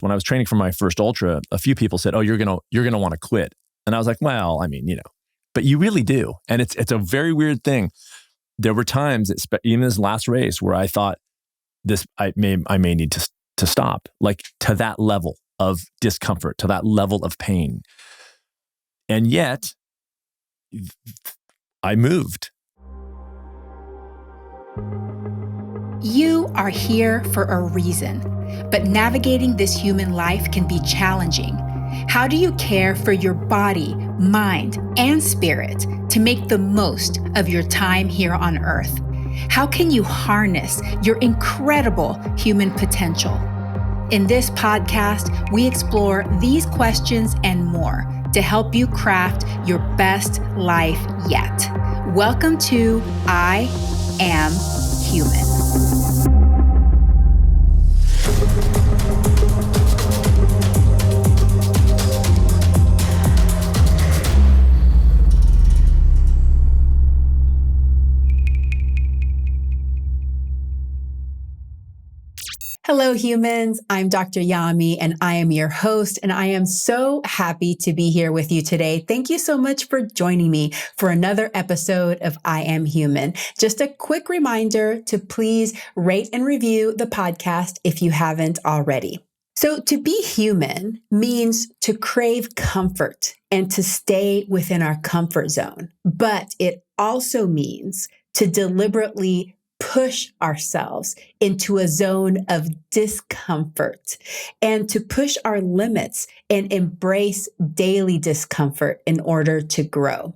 When I was training for my first ultra, a few people said, "Oh, you're gonna want to quit," and I was like, "Well, I mean, but you really do." And it's a very weird thing. There were times, even this last race, where I thought I may need to stop, like to that level of discomfort, to that level of pain, and yet I moved. You are here for a reason, but navigating this human life can be challenging. How do you care for your body, mind, and spirit to make the most of your time here on Earth? How can you harness your incredible human potential? In this podcast, we explore these questions and more to help you craft your best life yet. Welcome to I Am Human. Hello, humans. I'm Dr. Yami, and I am your host, and I am so happy to be here with you today. Thank you so much for joining me for another episode of I Am Human. Just a quick reminder to please rate and review the podcast if you haven't already. So to be human means to crave comfort and to stay within our comfort zone, but it also means to deliberately push ourselves into a zone of discomfort and to push our limits and embrace daily discomfort in order to grow.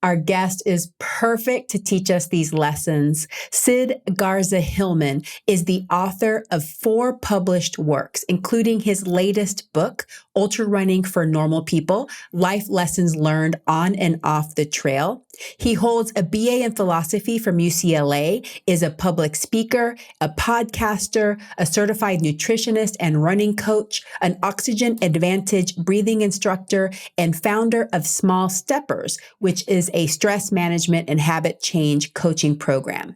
Our guest is perfect to teach us these lessons. Sid Garza Hillman is the author of 4 published works, including his latest book, Ultrarunning for Normal People, Life Lessons Learned on and Off the Trail. He holds a BA in philosophy from UCLA, is a public speaker, a podcaster, a certified nutritionist and running coach, an Oxygen Advantage breathing instructor, and founder of Small Steppers, which is a stress management and habit change coaching program.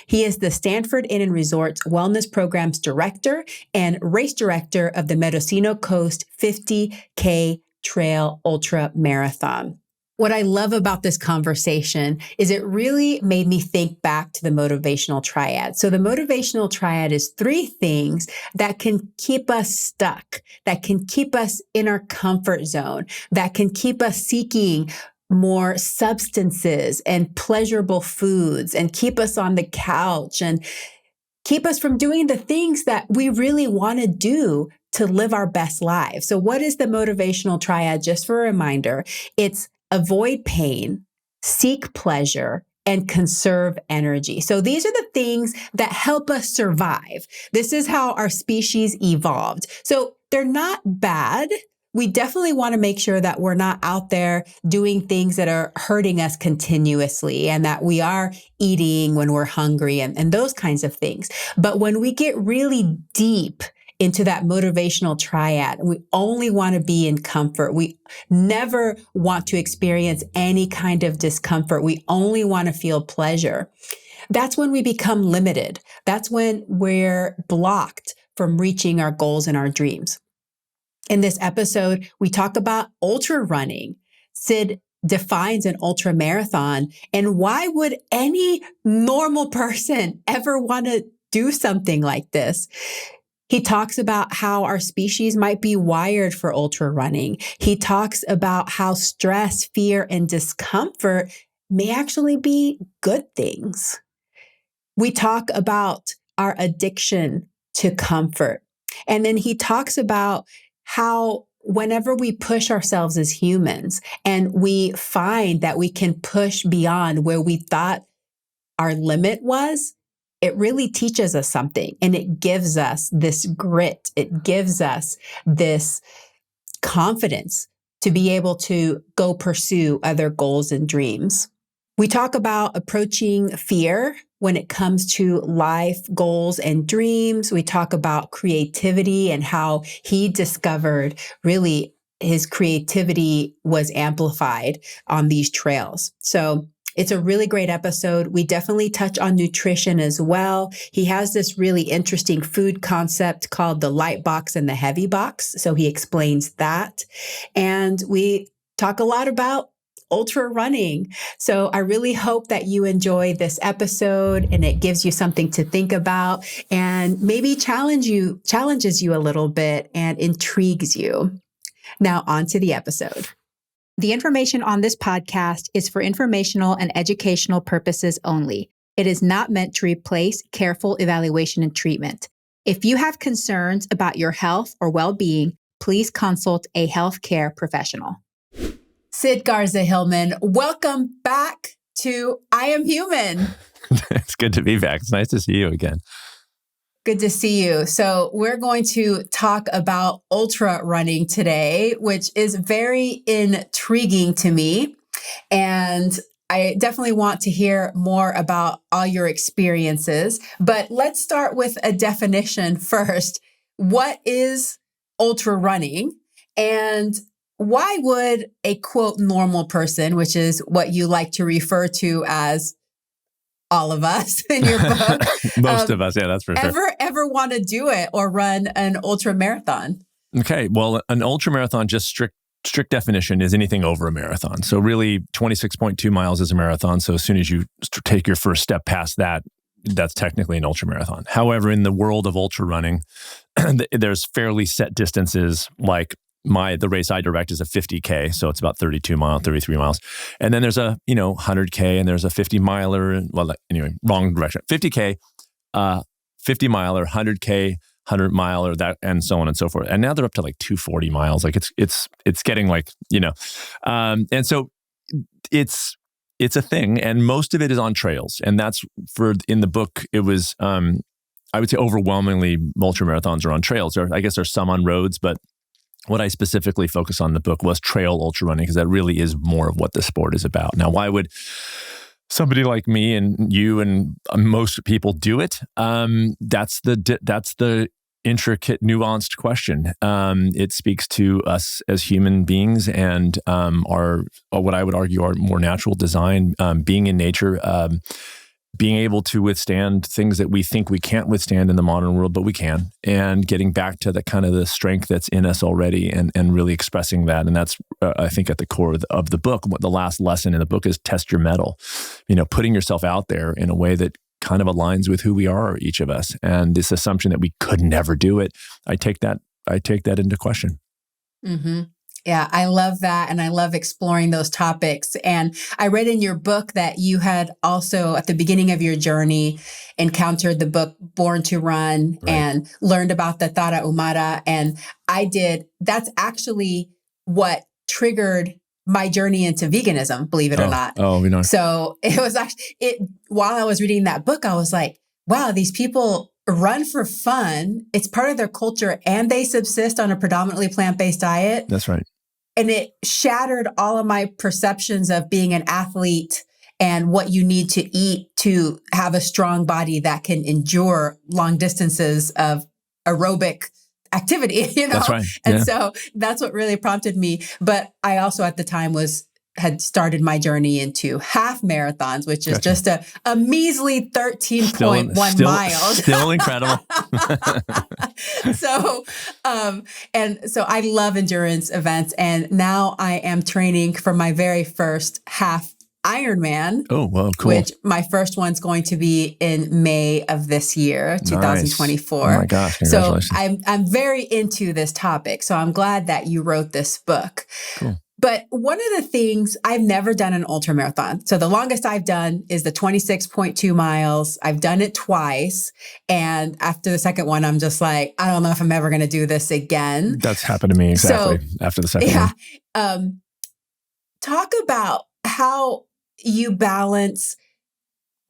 He is the Stanford Inn and Resorts Wellness Programs Director and Race Director of the Mendocino Coast 50K Trail Ultra Marathon. What I love about this conversation is it really made me think back to the motivational triad. So the motivational triad is 3 things that can keep us stuck, that can keep us in our comfort zone, that can keep us seeking more substances and pleasurable foods and keep us on the couch and keep us from doing the things that we really want to do to live our best lives. So what is the motivational triad? Just for a reminder, it's avoid pain, seek pleasure, and conserve energy. So these are the things that help us survive. This is how our species evolved. So they're not bad. We definitely want to make sure that we're not out there doing things that are hurting us continuously and that we are eating when we're hungry and those kinds of things. But when we get really deep into that motivational triad, we only want to be in comfort. We never want to experience any kind of discomfort. We only want to feel pleasure. That's when we become limited. That's when we're blocked from reaching our goals and our dreams. In this episode, we talk about ultra running. Sid defines an ultra marathon, and why would any normal person ever want to do something like this? He talks about how our species might be wired for ultra running. He talks about how stress, fear, and discomfort may actually be good things. We talk about our addiction to comfort. And then he talks about how whenever we push ourselves as humans and we find that we can push beyond where we thought our limit was, it really teaches us something, and it gives us this grit. It gives us this confidence to be able to go pursue other goals and dreams. We talk about approaching fear when it comes to life goals and dreams. We talk about creativity and how he discovered really his creativity was amplified on these trails. So It's a really great episode. We definitely touch on nutrition as well. He has this really interesting food concept called the light box and the heavy box. So he explains that. And we talk a lot about ultra running. So I really hope that you enjoy this episode and it gives you something to think about and maybe challenges you a little bit and intrigues you. Now on to the episode. The information on this podcast is for informational and educational purposes only. It is not meant to replace careful evaluation and treatment. If you have concerns about your health or well-being, please consult a healthcare professional. Sid Garza Hillman, welcome back to I Am Human. It's good to be back. It's nice to see you again. Good to see you. So we're going to talk about ultra running today, which is very intriguing to me. And I definitely want to hear more about all your experiences. But let's start with a definition first. What is ultra running? And why would a quote normal person, which is what you like to refer to as all of us in your book, most of us, yeah, that's for sure, ever want to do it or run an ultra marathon? Okay, well, an ultra marathon, just strict definition, is anything over a marathon. So really, 26.2 miles is a marathon. So as soon as you take your first step past that, that's technically an ultra marathon. However, in the world of ultra running, there's fairly set distances. Like the race I direct is a 50K, so it's about 33 miles. And then there's a 100K, and there's a 50 miler. Well, anyway, wrong direction. 50K, 50 miler, 100K, 100 miler, that, and so on and so forth. And now they're up to like 240 miles. Like it's getting like and so it's a thing, and most of it is on trails. And that's in the book. It was I would say overwhelmingly ultra marathons are on trails. Or I guess there's some on roads, but what I specifically focus on in the book was trail ultra running, because that really is more of what the sport is about. Now, why would somebody like me and you and most people do it? That's the intricate, nuanced question. It speaks to us as human beings and our what I would argue our more natural design, being in nature, being able to withstand things that we think we can't withstand in the modern world, but we can, and getting back to the kind of the strength that's in us already and really expressing that. And that's, I think, at the core of the book. What the last lesson in the book is: test your mettle, putting yourself out there in a way that kind of aligns with who we are, each of us. And this assumption that we could never do it, I take that into question. Mm-hmm. Yeah, I love that. And I love exploring those topics. And I read in your book that you had also, at the beginning of your journey, encountered the book Born to Run, right, and learned about the Tara Umara. And that's actually what triggered my journey into veganism, believe it or not. Oh, we know. So it was actually, while I was reading that book, I was like, wow, these people run for fun. It's part of their culture, and they subsist on a predominantly plant-based diet. That's right. And it shattered all of my perceptions of being an athlete and what you need to eat to have a strong body that can endure long distances of aerobic activity, That's right. And so that's what really prompted me. But I also at the time had started my journey into half marathons, which is just a measly 13.1 miles. Still incredible. So I love endurance events. And now I am training for my very first half Ironman. Oh, well, cool. Which my first one's going to be in May of this year, 2024. Nice. Oh my gosh, congratulations. So I'm very into this topic. So I'm glad that you wrote this book. Cool. But one of the things, I've never done an ultra marathon. So the longest I've done is the 26.2 miles. I've done it twice. And after the second one, I'm just like, I don't know if I'm ever going to do this again. That's happened to me exactly after the second one. Talk about how you balance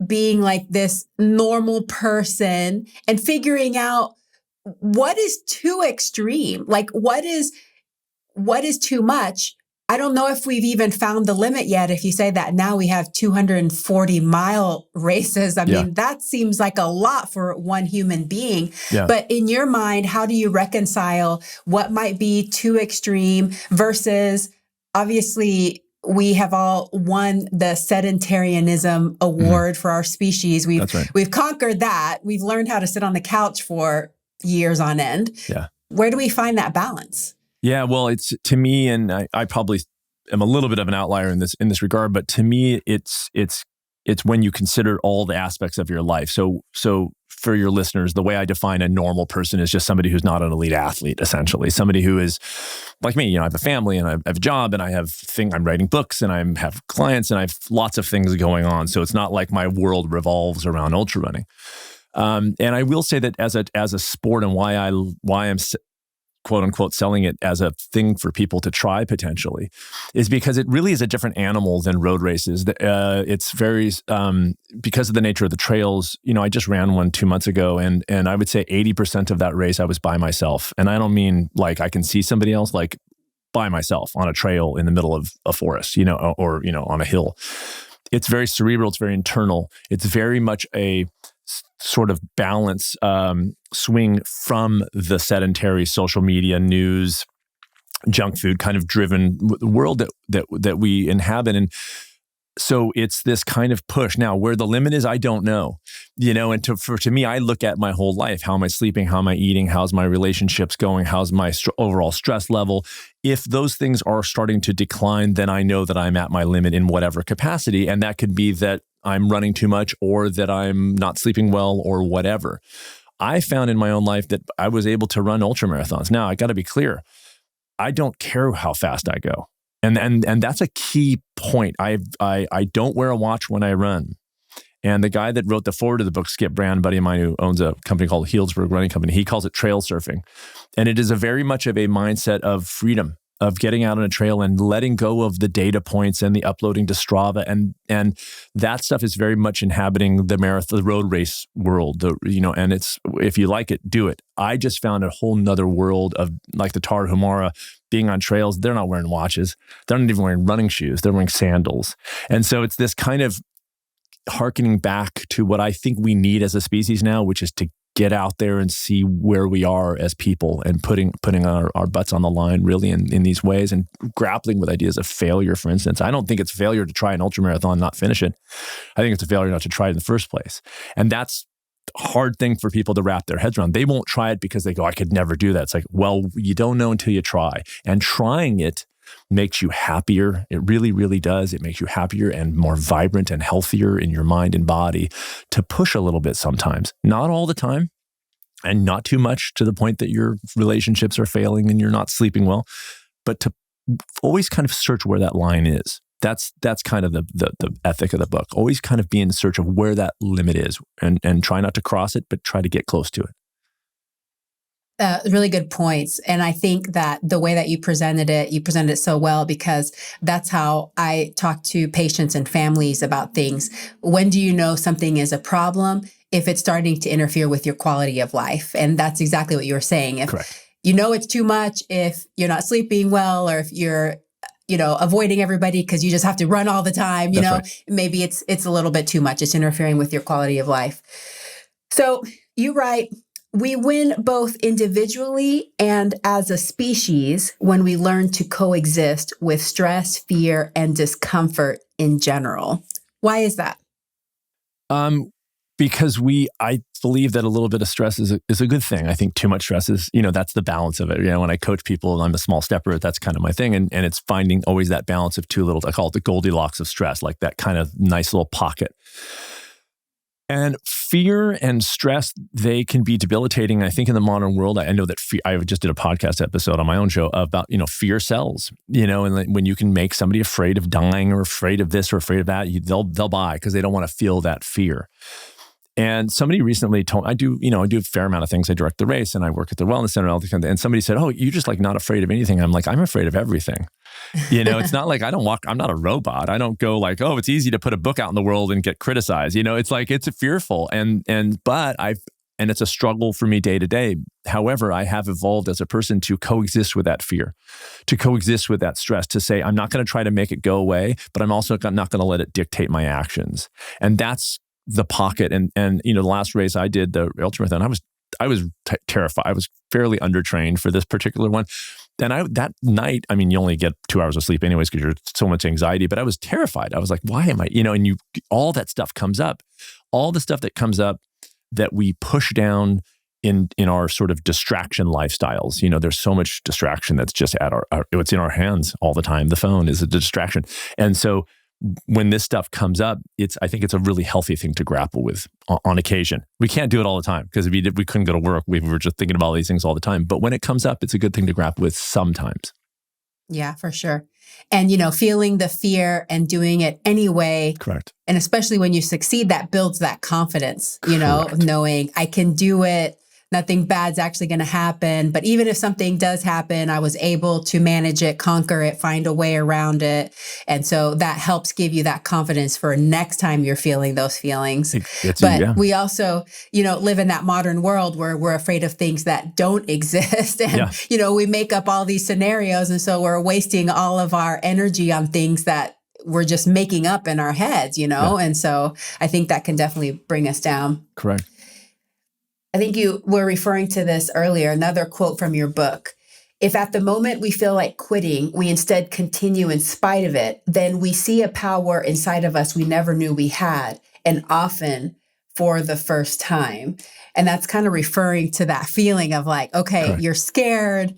being like this normal person and figuring out what is too extreme. Like what is too much? I don't know if we've even found the limit yet. If you say that now we have 240-mile races, I mean, that seems like a lot for one human being. Yeah. But in your mind, how do you reconcile what might be too extreme versus obviously we have all won the sedentarianism award for our species. That's right. We've conquered that. We've learned how to sit on the couch for years on end. Yeah. Where do we find that balance? Yeah, well, it's to me, and I probably am a little bit of an outlier in this regard, but to me, it's when you consider all the aspects of your life. So for your listeners, the way I define a normal person is just somebody who's not an elite athlete, essentially. Somebody who is like me. I have a family and I have a job and I'm writing books and I have clients and I have lots of things going on. So it's not like my world revolves around ultra running. And I will say that as a sport, and why I'm quote unquote selling it as a thing for people to try potentially, is because it really is a different animal than road races. It's very, because of the nature of the trails, I just ran one 2 months ago and I would say 80% of that race I was by myself. And I don't mean like I can see somebody else, like by myself on a trail in the middle of a forest, or on a hill. It's very cerebral. It's very internal. It's very much a sort of balance swing from the sedentary social media news, junk food kind of driven world that we inhabit. And so it's this kind of push. Now, where the limit is, I don't know. And to me, I look at my whole life. How am I sleeping? How am I eating? How's my relationships going? How's my overall stress level? If those things are starting to decline, then I know that I'm at my limit in whatever capacity. And that could be that I'm running too much or that I'm not sleeping well or whatever. I found in my own life that I was able to run ultra marathons. Now, I got to be clear. I don't care how fast I go. And that's a key point. I don't wear a watch when I run. And the guy that wrote the foreword of the book, Skip Brand, a buddy of mine who owns a company called Healdsburg Running Company, he calls it trail surfing. And it is a very much of a mindset of freedom, of getting out on a trail and letting go of the data points and the uploading to Strava. And that stuff is very much inhabiting the marathon, the road race world, and it's, if you like it, do it. I just found a whole nother world of like the Tarahumara being on trails. They're not wearing watches. They're not even wearing running shoes. They're wearing sandals. And so it's this kind of hearkening back to what I think we need as a species now, which is to get out there and see where we are as people and putting our butts on the line really in these ways and grappling with ideas of failure, for instance. I don't think it's failure to try an ultramarathon and not finish it. I think it's a failure not to try it in the first place. And that's a hard thing for people to wrap their heads around. They won't try it because they go, I could never do that. It's like, well, you don't know until you try. And trying it makes you happier. It really, really does. It makes you happier and more vibrant and healthier in your mind and body to push a little bit sometimes. Not all the time and not too much to the point that your relationships are failing and you're not sleeping well, but to always kind of search where that line is. That's kind of the ethic of the book. Always kind of be in search of where that limit is and try not to cross it, but try to get close to it. Really good points. And I think that the way that you presented it so well, because that's how I talk to patients and families about things. When do you know something is a problem? If it's starting to interfere with your quality of life. And that's exactly what you were saying. If Correct. you know it's too much, if you're not sleeping well, or if you're avoiding everybody because you just have to run all the time, Right. Maybe it's a little bit too much. It's interfering with your quality of life. So you write, we win both individually and as a species when we learn to coexist with stress, fear, and discomfort in general. Why is that? Because I believe that a little bit of stress is a good thing. I think too much stress is, that's the balance of it. When I coach people, I'm a small stepper, that's kind of my thing. And it's finding always that balance of too little. I call it the Goldilocks of stress, like that kind of nice little pocket. And fear and stress, they can be debilitating. I think in the modern world, I know that I just did a podcast episode on my own show about, fear sells, and when you can make somebody afraid of dying or afraid of this or afraid of that, they'll buy because they don't want to feel that fear. And somebody recently told, I do a fair amount of things. I direct the race and I work at the wellness center. And somebody said, oh, you're just like not afraid of anything. I'm like, I'm afraid of everything. It's not like I'm not a robot. I don't go like, oh, it's easy to put a book out in the world and get criticized. It's like, it's fearful. But it's a struggle for me day to day. However, I have evolved as a person to coexist with that fear, to coexist with that stress, to say, I'm not going to try to make it go away, but I'm also not going to let it dictate my actions. And that's the pocket. And the last race I did, the ultramarathon, I was terrified. I was fairly undertrained for this particular one. that night, I mean, you only get 2 hours of sleep anyways because you're so much anxiety, but I was terrified. I was like, why am I, and all that stuff comes up, all the stuff that comes up that we push down in our sort of distraction lifestyles. There's so much distraction that's just at it's in our hands all the time. The phone is a distraction. And so when this stuff comes up, I think it's a really healthy thing to grapple with on occasion. We can't do it all the time because if we couldn't go to work. We were just thinking about all these things all the time. But when it comes up, it's a good thing to grapple with sometimes. Yeah, for sure. And, feeling the fear and doing it anyway. Correct. And especially when you succeed, that builds that confidence, Correct. Knowing I can do it. Nothing bad's actually going to happen. But even if something does happen, I was able to manage it, conquer it, find a way around it. And so that helps give you that confidence for next time you're feeling those feelings. We also, live in that modern world where we're afraid of things that don't exist. And, we make up all these scenarios. And so we're wasting all of our energy on things that we're just making up in our heads, And so I think that can definitely bring us down. Correct. I think you were referring to this earlier, another quote from your book. If at the moment we feel like quitting, we instead continue in spite of it, then we see a power inside of us we never knew we had, and often for the first time. And that's kind of referring to that feeling of like, okay, Correct. You're scared.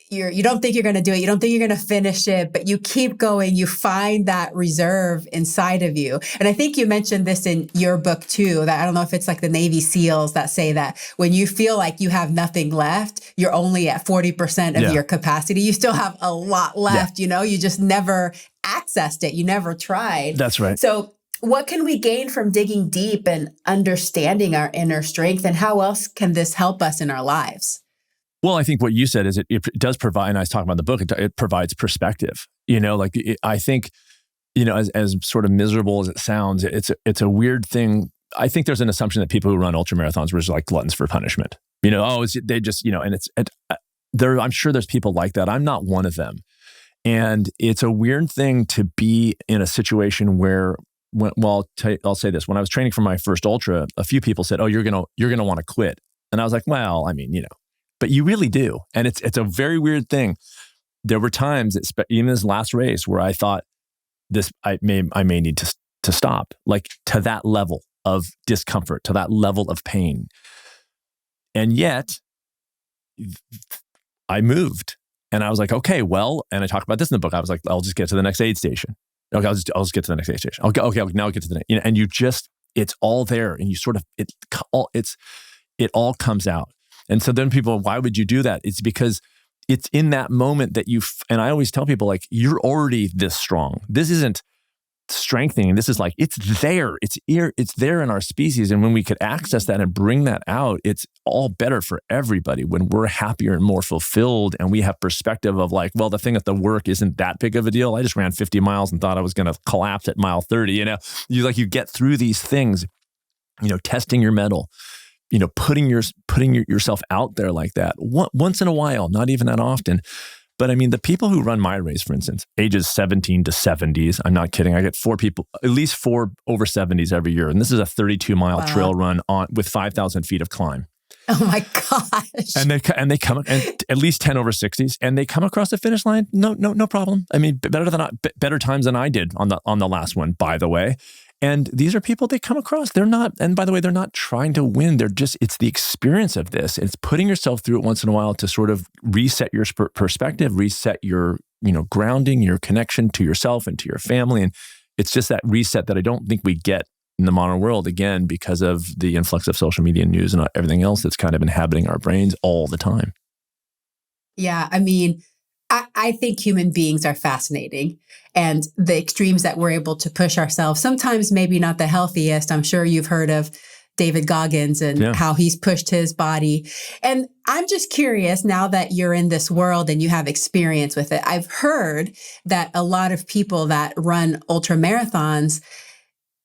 You don't think you're going to do it. You don't think you're going to finish it, but you keep going. You find that reserve inside of you. And I think you mentioned this in your book too, that I don't know if it's like the Navy SEALs that say that when you feel like you have nothing left, you're only at 40% of your capacity. You still have a lot left, you just never accessed it. You never tried. That's right. So what can we gain from digging deep and understanding our inner strength? And how else can this help us in our lives? Well, I think what you said is it does provide, and I was talking about in the book, it provides perspective. I think, as sort of miserable as it sounds, it's a weird thing. I think there's an assumption that people who run ultramarathons were just like gluttons for punishment. They just, and I'm sure there's people like that. I'm not one of them. And it's a weird thing to be in a situation where, I'll say this, when I was training for my first ultra, a few people said, oh, you're going to want to quit. And I was like, well, I mean, but you really do. And it's a very weird thing. There were times, even this last race, where I thought I may need to stop, like to that level of discomfort, to that level of pain. And yet I moved and I was like, okay, well, and I talk about this in the book. I was like, I'll just get to the next aid station. Okay, I'll just get to the next aid station. Okay, now I'll get to the next, and it's all there, and you sort of, it all comes out. And so then people, why would you do that? It's because it's in that moment that and I always tell people, like, you're already this strong. This isn't strengthening. This is like, it's there. It's there in our species. And when we could access that and bring that out, it's all better for everybody when we're happier and more fulfilled. And we have perspective of like, well, the thing at the work isn't that big of a deal. I just ran 50 miles and thought I was going to collapse at mile 30. You get through these things, testing your mettle, putting yourself out there like that once in a while, not even that often. But I mean, the people who run my race, for instance, ages 17 to 70s, I'm not kidding. I get at least four over 70s every year. And this is a 32-mile trail run with 5,000 feet of climb. Oh my gosh. And they come, and at least 10 over 60s, and they come across the finish line. No problem. I mean, better times than I did on the last one, by the way. And these are people they come across. They're not, and by the way, they're not trying to win. It's the experience of this. It's putting yourself through it once in a while to sort of reset your perspective, reset your, grounding, your connection to yourself and to your family. And it's just that reset that I don't think we get in the modern world, again, because of the influx of social media news and everything else that's kind of inhabiting our brains all the time. Yeah. I mean, I think human beings are fascinating, and the extremes that we're able to push ourselves, sometimes maybe not the healthiest. I'm sure you've heard of David Goggins and how he's pushed his body. And I'm just curious, now that you're in this world and you have experience with it, I've heard that a lot of people that run ultra marathons,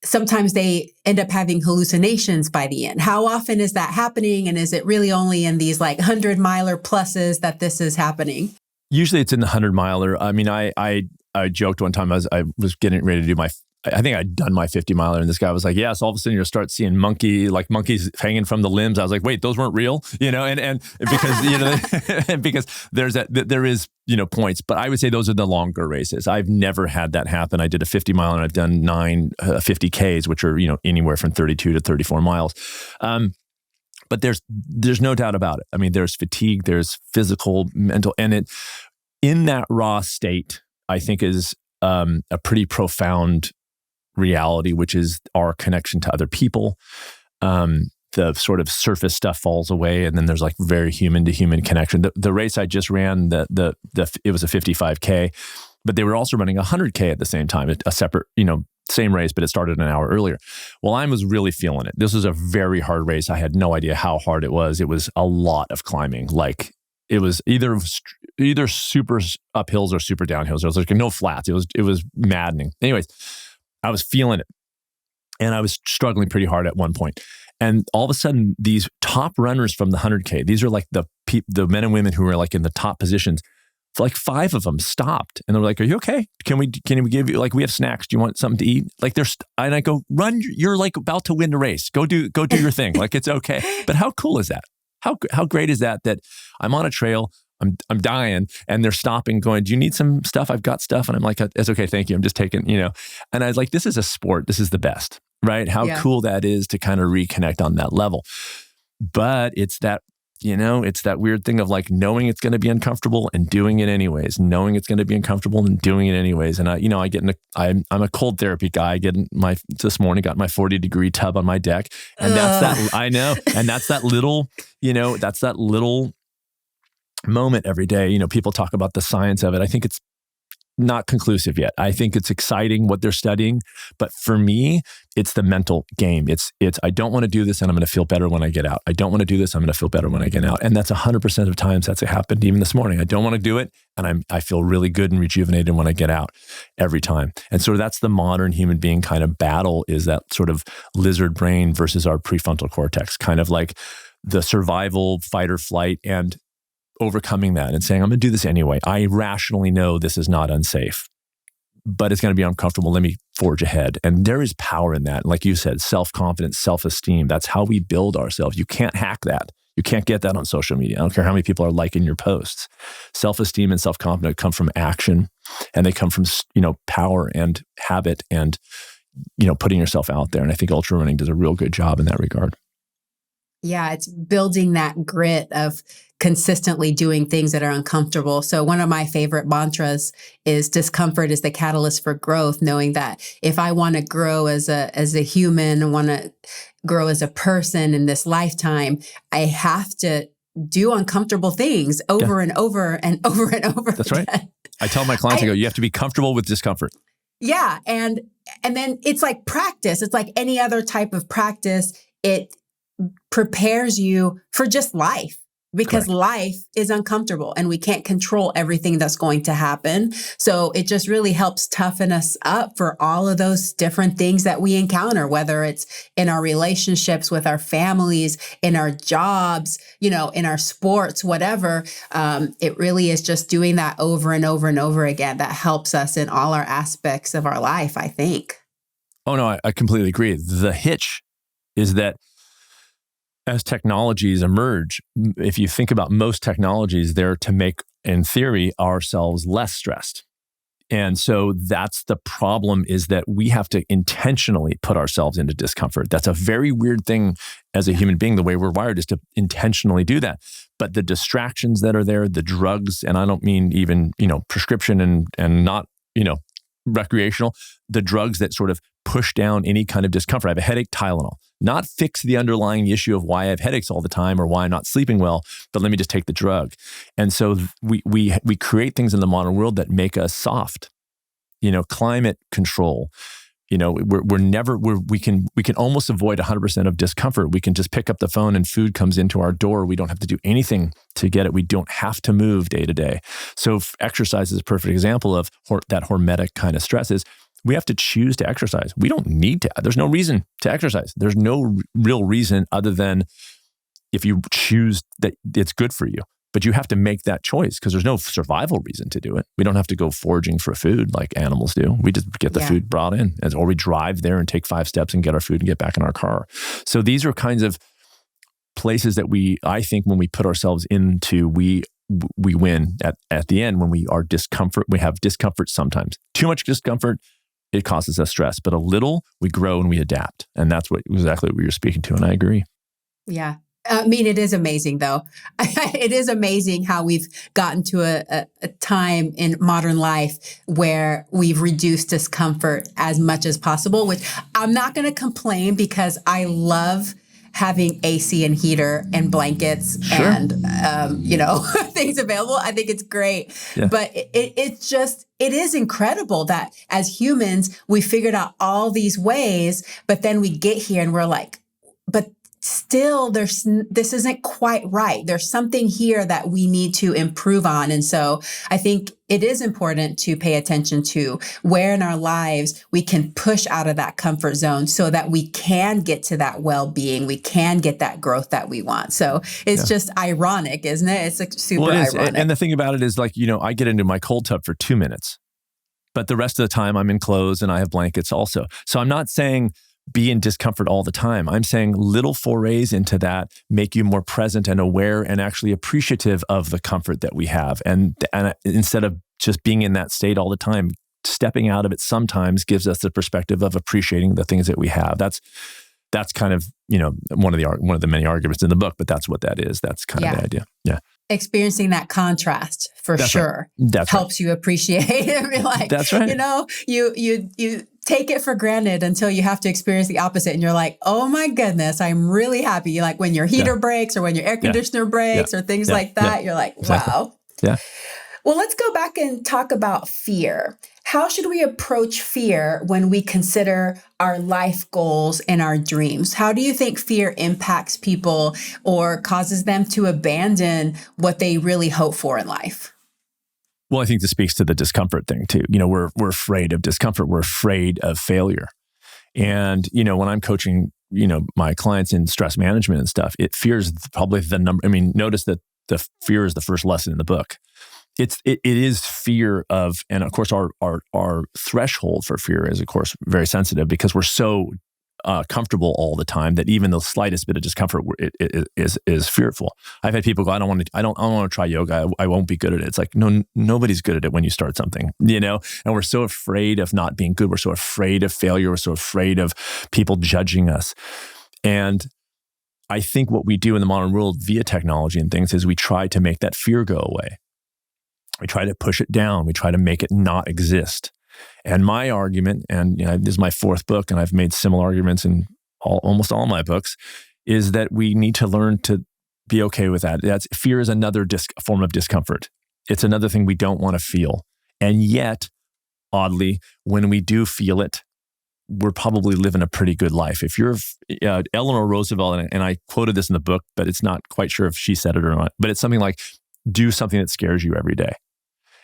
sometimes they end up having hallucinations by the end. How often is that happening? And is it really only in these like 100-miler pluses that this is happening? Usually it's in the 100-miler. I mean, I joked one time I was getting ready to do I think I'd done my 50 miler and this guy was like, yes, all of a sudden you'll start seeing monkeys hanging from the limbs. I was like, wait, those weren't real, and because, because there is, points, but I would say those are the longer races. I've never had that happen. I did a 50 mile and I've done 50Ks, which are, anywhere from 32 to 34 miles. But there's no doubt about it. I mean, there's fatigue, there's physical, mental, and in that raw state, I think is a pretty profound reality, which is our connection to other people. The sort of surface stuff falls away, and then there's like very human to human connection. The race I just ran, it was a 55K, but they were also running a 100K at the same time, a separate, same race, but it started an hour earlier. Well, I was really feeling it. This was a very hard race. I had no idea how hard it was. It was a lot of climbing. Like it was either super uphills or super downhills. There was like no flats. It was maddening. Anyways, I was feeling it, and I was struggling pretty hard at one point. And all of a sudden, these top runners from the 100K, these are like the men and women who were like in the top positions. Like 5 of them stopped, and they were like, "Are you okay? Can we give you, like, we have snacks? Do you want something to eat?" Like and I go, "Run! You're like about to win the race. Go do your thing. Like, it's okay." But how cool is that? How great is that I'm on a trail, I'm dying, and they're stopping, going, "Do you need some stuff? I've got stuff." And I'm like, "It's okay, thank you. I'm just taking, And I was like, this is a sport. This is the best, right? How cool that is to kind of reconnect on that level. But it's that, it's that weird thing of like knowing it's going to be uncomfortable and doing it anyways, knowing it's going to be uncomfortable and doing it anyways. And I'm a cold therapy guy. This morning got my 40-degree tub on my deck, and I know. And that's that little, that's that little moment every day. People talk about the science of it. I think it's not conclusive yet. I think it's exciting what they're studying, but for me, it's the mental game. It's I don't want to do this, and I'm going to feel better when I get out. I don't want to do this, I'm going to feel better when I get out. And that's 100% of times that's happened. Even this morning, I don't want to do it, and I feel really good and rejuvenated when I get out every time. And so that's the modern human being kind of battle, is that sort of lizard brain versus our prefrontal cortex, kind of like the survival, fight or flight, and overcoming that and saying, I'm going to do this anyway. I rationally know this is not unsafe, but it's going to be uncomfortable. Let me forge ahead. And there is power in that. Like you said, self-confidence, self-esteem. That's how we build ourselves. You can't hack that. You can't get that on social media. I don't care how many people are liking your posts. Self-esteem and self-confidence come from action, and they come from, power and habit and, putting yourself out there. And I think ultrarunning does a real good job in that regard. Yeah, it's building that grit of consistently doing things that are uncomfortable. So one of my favorite mantras is discomfort is the catalyst for growth, knowing that if I want to grow as a human, want to grow as a person in this lifetime, I have to do uncomfortable things over and over and over and over. That's again. right. I tell my clients, I go, you have to be comfortable with discomfort. Yeah. And then it's like practice. It's like any other type of practice. It prepares you for just life, because Correct. life is uncomfortable and we can't control everything that's going to happen. So it just really helps toughen us up for all of those different things that we encounter, whether it's in our relationships with our families, in our jobs, in our sports, whatever. It really is just doing that over and over and over again that helps us in all our aspects of our life, I think. Oh, no, I completely agree. The hitch is that as technologies emerge, if you think about most technologies, they're to make, in theory, ourselves less stressed. And so that's the problem, is that we have to intentionally put ourselves into discomfort. That's a very weird thing as a human being. The way we're wired is to intentionally do that. But the distractions that are there, the drugs, and I don't mean even, prescription and not, recreational, the drugs that sort of push down any kind of discomfort. I have a headache, Tylenol. Not fix the underlying issue of why I have headaches all the time or why I'm not sleeping well, but let me just take the drug. And so we create things in the modern world that make us soft. Climate control. We can almost avoid 100% of discomfort. We can just pick up the phone and food comes into our door. We don't have to do anything to get it. We don't have to move day to day. So exercise is a perfect example of that hormetic kind of stress. Is we have to choose to exercise. We don't need to. There's no reason to exercise. There's no real reason other than if you choose that it's good for you. But you have to make that choice because there's no survival reason to do it. We don't have to go foraging for food like animals do. We just get the food brought in, or we drive there and take 5 steps and get our food and get back in our car. So these are kinds of places that I think when we put ourselves into, we win at the end when we are discomfort. We have discomfort sometimes. Too much discomfort, it causes us stress. But a little, we grow and we adapt. And that's exactly what you're speaking to. And I agree. Yeah. I mean, it is amazing, though. It is amazing how we've gotten to a time in modern life where we've reduced discomfort as much as possible, which I'm not going to complain because I love having AC and heater and blankets and, things available. I think it's great. Yeah. But it is incredible that as humans, we figured out all these ways, but then we get here and we're like, but still this isn't quite right. There's something here that we need to improve on. And so I think it is important to pay attention to where in our lives we can push out of that comfort zone so that we can get to that well-being. We can get that growth that we want. So it's just ironic, isn't it? It's like super ironic. And the thing about it is like, I get into my cold tub for 2 minutes, but the rest of the time I'm in clothes and I have blankets also. So I'm not saying be in discomfort all the time. I'm saying little forays into that make you more present and aware and actually appreciative of the comfort that we have. And instead of just being in that state all the time, stepping out of it sometimes gives us the perspective of appreciating the things that we have. That's kind of, one of the many arguments in the book, but that's what that is. That's kind of the idea. Yeah. Experiencing that contrast for sure helps you appreciate it. Be like, that's right. You take it for granted until you have to experience the opposite. And you're like, oh my goodness, I'm really happy. Like when your heater breaks or when your air conditioner breaks or things like that, you're like, wow. Yeah. Well, let's go back and talk about fear. How should we approach fear when we consider our life goals and our dreams? How do you think fear impacts people or causes them to abandon what they really hope for in life? Well, I think this speaks to the discomfort thing too. We're afraid of discomfort. We're afraid of failure. And, when I'm coaching, my clients in stress management and stuff, fear is probably the number. I mean, notice that the fear is the first lesson in the book. It is fear of, and of course our threshold for fear is of course very sensitive because we're so comfortable all the time that even the slightest bit of discomfort is fearful. I've had people go, I don't want to try yoga. I won't be good at it. It's like, no, nobody's good at it when you start something, and we're so afraid of not being good. We're so afraid of failure. We're so afraid of people judging us. And I think what we do in the modern world via technology and things is we try to make that fear go away. We try to push it down. We try to make it not exist. And my argument, and this is my 4th book, and I've made similar arguments in almost all my books, is that we need to learn to be okay with that. Fear is another form of discomfort. It's another thing we don't want to feel. And yet, oddly, when we do feel it, we're probably living a pretty good life. If you're Eleanor Roosevelt, and I quoted this in the book, but it's not quite sure if she said it or not, but it's something like, do something that scares you every day.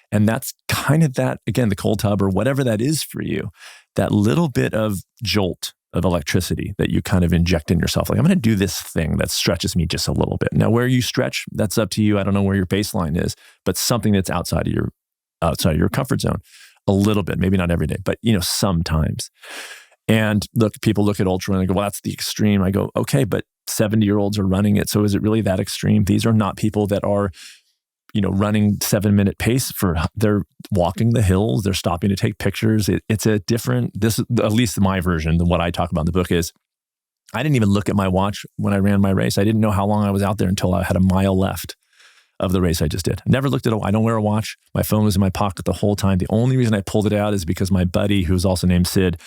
And that's kind of that, again, the cold tub or whatever that is for you, that little bit of jolt of electricity that you kind of inject in yourself. Like, I'm going to do this thing that stretches me just a little bit. Now, where you stretch, that's up to you. I don't know where your baseline is, but something that's outside of your comfort zone a little bit, maybe not every day, but sometimes. And people look at ultra and they go, well, that's the extreme. I go, okay, but 70-year-olds are running it. So is it really that extreme? These are not people that are running 7-minute pace they're walking the hills, they're stopping to take pictures. It's a different, this is at least my version than what I talk about in the book is, I didn't even look at my watch when I ran my race. I didn't know how long I was out there until I had a mile left of the race I just did. Never looked at I don't wear a watch. My phone was in my pocket the whole time. The only reason I pulled it out is because my buddy, who's also named Sid,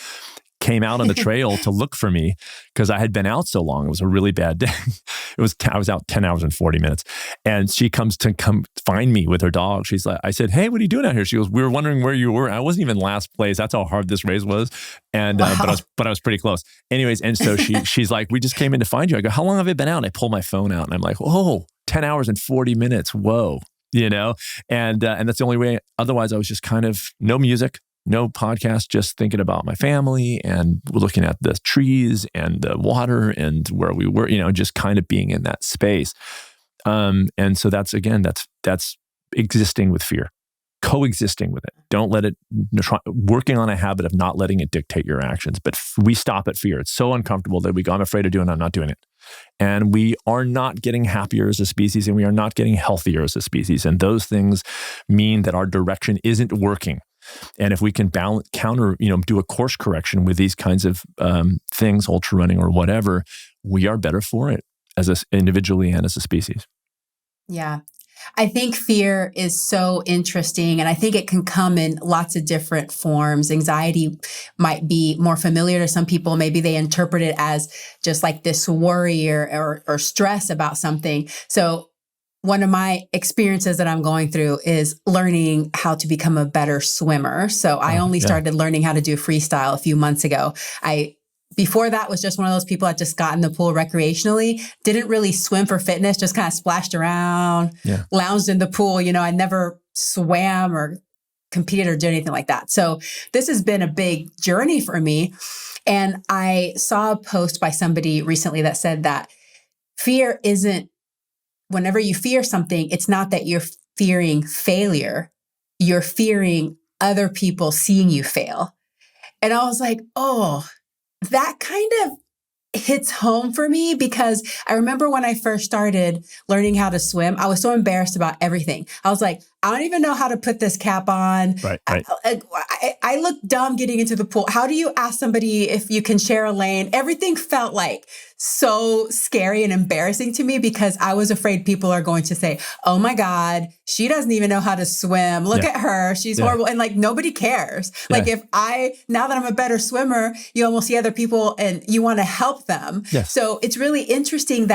came out on the trail to look for me because I had been out so long. It was a really bad day. I was out 10 hours and 40 minutes. And she comes to come find me with her dog. She's like, I said, hey, what are you doing out here? She goes, we were wondering where you were. I wasn't even last place. That's how hard this race was. And, wow. but I was pretty close. Anyways. And so she's like, we just came in to find you. I go, how long have I been out? And I pull my phone out and I'm like, whoa, 10 hours and 40 minutes. Whoa. And that's the only way. Otherwise I was just kind of no music, no podcast, just thinking about my family and looking at the trees and the water and where we were, just kind of being in that space. And so that's existing with fear, coexisting with it. Don't let it, working on a habit of not letting it dictate your actions. But we stop at fear. It's so uncomfortable that we go, I'm afraid of doing it, I'm not doing it. And we are not getting happier as a species, and we are not getting healthier as a species. And those things mean that our direction isn't working. And if we can do a course correction with these kinds of things, ultra running or whatever, we are better for it individually and as a species. Yeah. I think fear is so interesting, and I think it can come in lots of different forms. Anxiety might be more familiar to some people. Maybe they interpret it as just like this worry or stress about something. So one of my experiences that I'm going through is learning how to become a better swimmer. So I only started learning how to do freestyle a few months ago. Before that was just one of those people that just got in the pool recreationally, didn't really swim for fitness, just kind of splashed around, lounged in the pool. I never swam or competed or did anything like that. So this has been a big journey for me. And I saw a post by somebody recently that said that fear isn't, whenever you fear something, it's not that you're fearing failure, you're fearing other people seeing you fail. And I was like, oh, that kind of hits home for me, because I remember when I first started learning how to swim, I was so embarrassed about everything. I was like, I don't even know how to put this cap on. Right. I look dumb getting into the pool. How do you ask somebody if you can share a lane? Everything felt like so scary and embarrassing to me, because I was afraid people are going to say, oh my God, she doesn't even know how to swim. Look at her. She's horrible. And like, nobody cares. Like now that I'm a better swimmer, you almost see other people and you want to help them. Yes. So it's really interesting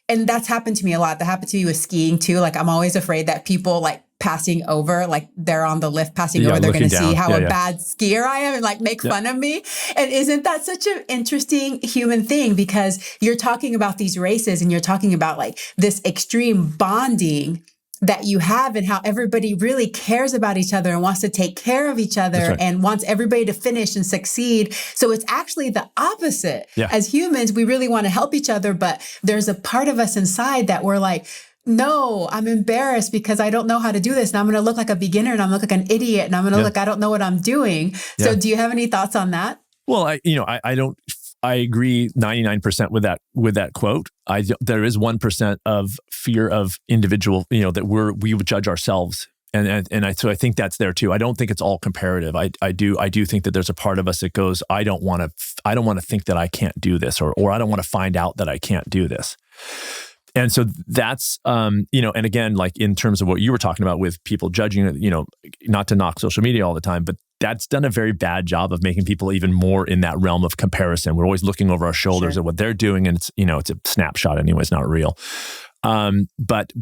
and that's happened to me a lot. That happened to me with skiing too. Like, I'm always afraid that people like passing over, like they're on the lift passing over, they're going to see how a bad skier I am and like make fun of me. And isn't that such an interesting human thing? Because you're talking about these races and you're talking about like this extreme bonding that you have, and how everybody really cares about each other and wants to take care of each other and wants everybody to finish and succeed. So it's actually the opposite. As humans, we really want to help each other, but there's a part of us inside that we're like, no, I'm embarrassed because I don't know how to do this. And I'm going to look like a beginner, and I'm going to look like an idiot, and I'm going to look, I don't know what I'm doing. So do you have any thoughts on that? Well, I agree 99% with that quote. There is 1% of fear of individual, that we would judge ourselves. So I think that's there too. I don't think it's all comparative. I do think that there's a part of us that goes, I don't want to think that I can't do this, or I don't want to find out that I can't do this. And so that's, and again, like in terms of what you were talking about with people judging, not to knock social media all the time, but that's done a very bad job of making people even more in that realm of comparison. We're always looking over our shoulders at what they're doing, and it's a snapshot anyway, it's not real. But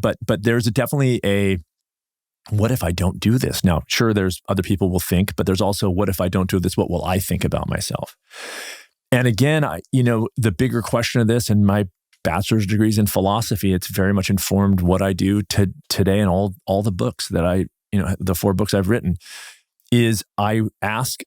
there's definitely a, what if I don't do this? Now, sure, there's other people will think, but there's also, what if I don't do this? What will I think about myself? And again, the bigger question of this, and my bachelor's degrees in philosophy, it's very much informed what I do today, and all the books that the 4 books I've written, is I ask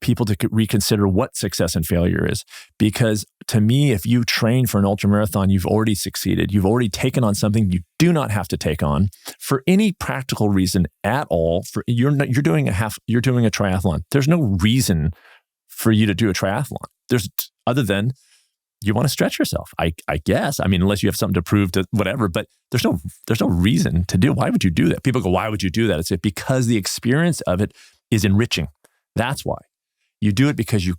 people to reconsider what success and failure is. Because to me, if you train for an ultramarathon, you've already succeeded. You've already taken on something you do not have to take on for any practical reason at all. You're doing a triathlon. There's no reason for you to do a triathlon. Other than you want to stretch yourself, I guess. I mean, unless you have something to prove to whatever, but there's no reason to do it. Why would you do that? People go, why would you do that? It's because the experience of it is enriching. That's why. You do it because you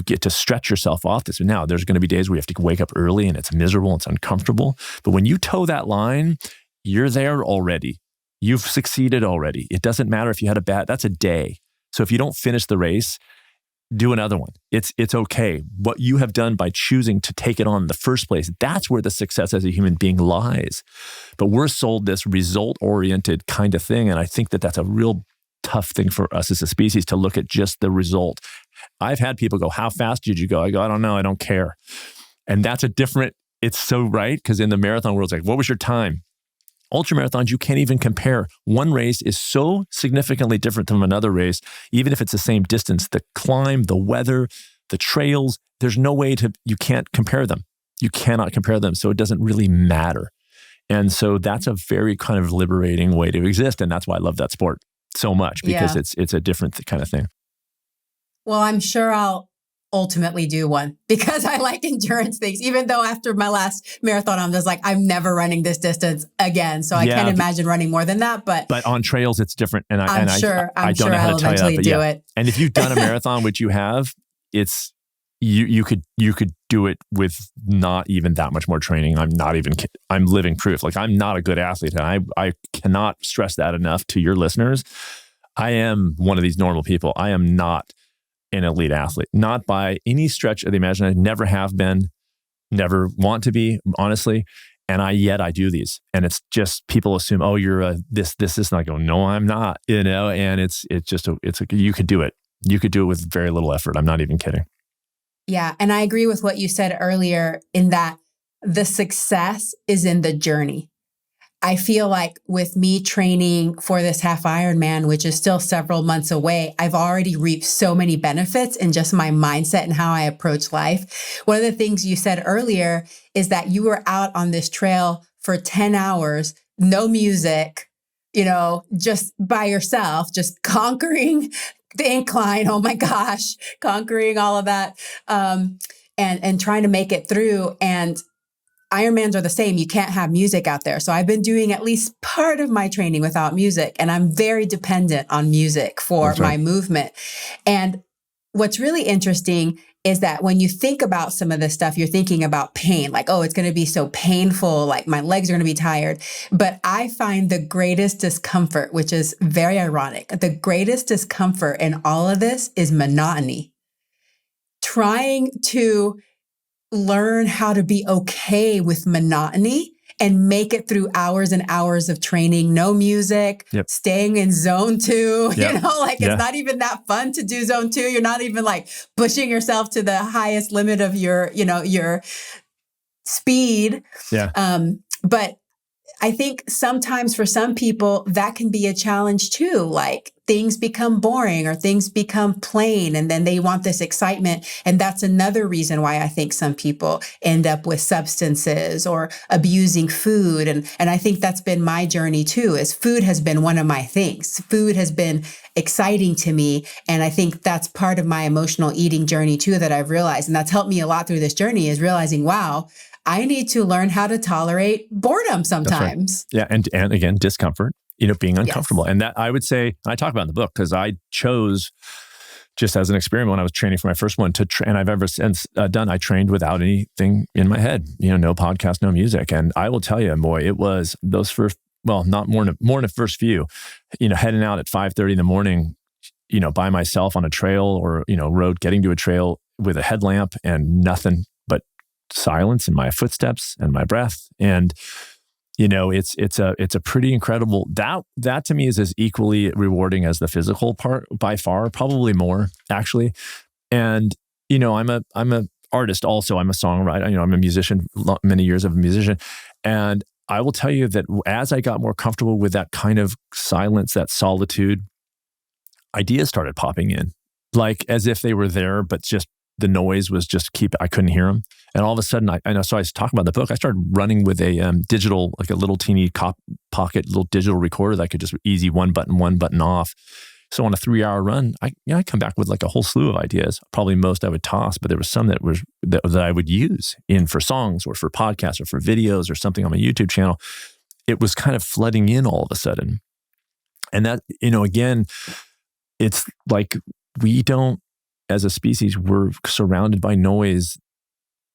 get to stretch yourself off this. Now, there's going to be days where you have to wake up early and it's miserable, it's uncomfortable. But when you toe that line, you're there already. You've succeeded already. It doesn't matter if you had that's a day. So if you don't finish the race, do another one. It's okay. What you have done by choosing to take it on in the first place, that's where the success as a human being lies. But we're sold this result-oriented kind of thing. And I think that that's a real tough thing for us as a species, to look at just the result. I've had people go, how fast did you go? I go, I don't know. I don't care. And that's it's so right. Because in the marathon world, it's like, what was your time? Ultramarathons, you can't even compare. One race is so significantly different from another race, even if it's the same distance. The climb, the weather, the trails, there's no way you can't compare them. You cannot compare them. So it doesn't really matter. And so that's a very kind of liberating way to exist. And that's why I love that sport so much, because it's a different kind of thing. Well, I'm sure I'll ultimately do one because I like endurance things, even though after my last marathon, I'm just like, I'm never running this distance again. So I can't imagine running more than that. But on trails, it's different. And I don't sure know how I'll to tell you that, eventually do it. And if you've done a marathon, which you have, it's, you could do it with not even that much more training. I'm living proof. Like, I'm not a good athlete. And I cannot stress that enough to your listeners. I am one of these normal people. I am not an elite athlete, not by any stretch of the imagination. I never have been, never want to be, honestly. And yet I do these, and it's just, people assume, oh, you're this, and I go, no, I'm not, and it's you could do it. You could do it with very little effort. I'm not even kidding. Yeah. And I agree with what you said earlier in that the success is in the journey. I feel like with me training for this half Ironman, which is still several months away, I've already reaped so many benefits in just my mindset and how I approach life. One of the things you said earlier is that you were out on this trail for 10 hours, no music, just by yourself, just conquering the incline. Oh my gosh, conquering all of that, and trying to make it through. And Ironmans are the same. You can't have music out there. So I've been doing at least part of my training without music, and I'm very dependent on music for my movement. And what's really interesting is that when you think about some of this stuff, you're thinking about pain, like, oh, it's going to be so painful, like my legs are going to be tired. But I find the greatest discomfort, which is very ironic, the greatest discomfort in all of this is monotony. Trying to learn how to be okay with monotony and make it through hours and hours of training, no music, staying in zone 2, it's not even that fun to do zone 2. You're not even like pushing yourself to the highest limit of your speed. Yeah. But I think sometimes for some people that can be a challenge too. Like, things become boring or things become plain, and then they want this excitement. And that's another reason why I think some people end up with substances or abusing food. And I think that's been my journey too, is food has been one of my things. Food has been exciting to me. And I think that's part of my emotional eating journey too, that I've realized. And that's helped me a lot through this journey, is realizing, wow, I need to learn how to tolerate boredom sometimes. Right. Yeah. And again, discomfort, being uncomfortable. Yes. And that, I would say, and I talk about in the book, because I chose, just as an experiment when I was training for my first one, and I've ever since I trained without anything in my head, no podcast, no music. And I will tell you, boy, it was those first, well, not more than the first few, heading out at 5:30 in the morning, by myself on a trail or, road, getting to a trail with a headlamp and nothing but silence in my footsteps and my breath. And it's a pretty incredible, that to me is as equally rewarding as the physical part, by far, probably more actually. And I'm a artist also. I'm a songwriter. I'm a musician, many years of a musician. And I will tell you that as I got more comfortable with that kind of silence, that solitude, ideas started popping in, like as if they were there, but just the noise was just I couldn't hear them. And all of a sudden, so I was talking about the book, I started running with a digital, like a little teeny pocket, little digital recorder that I could just easy one button off. So on a 3-hour run, I come back with like a whole slew of ideas. Probably most I would toss, but there was some that I would use for songs or for podcasts or for videos or something on my YouTube channel. It was kind of flooding in all of a sudden. And that, again, it's like we don't, as a species, we're surrounded by noise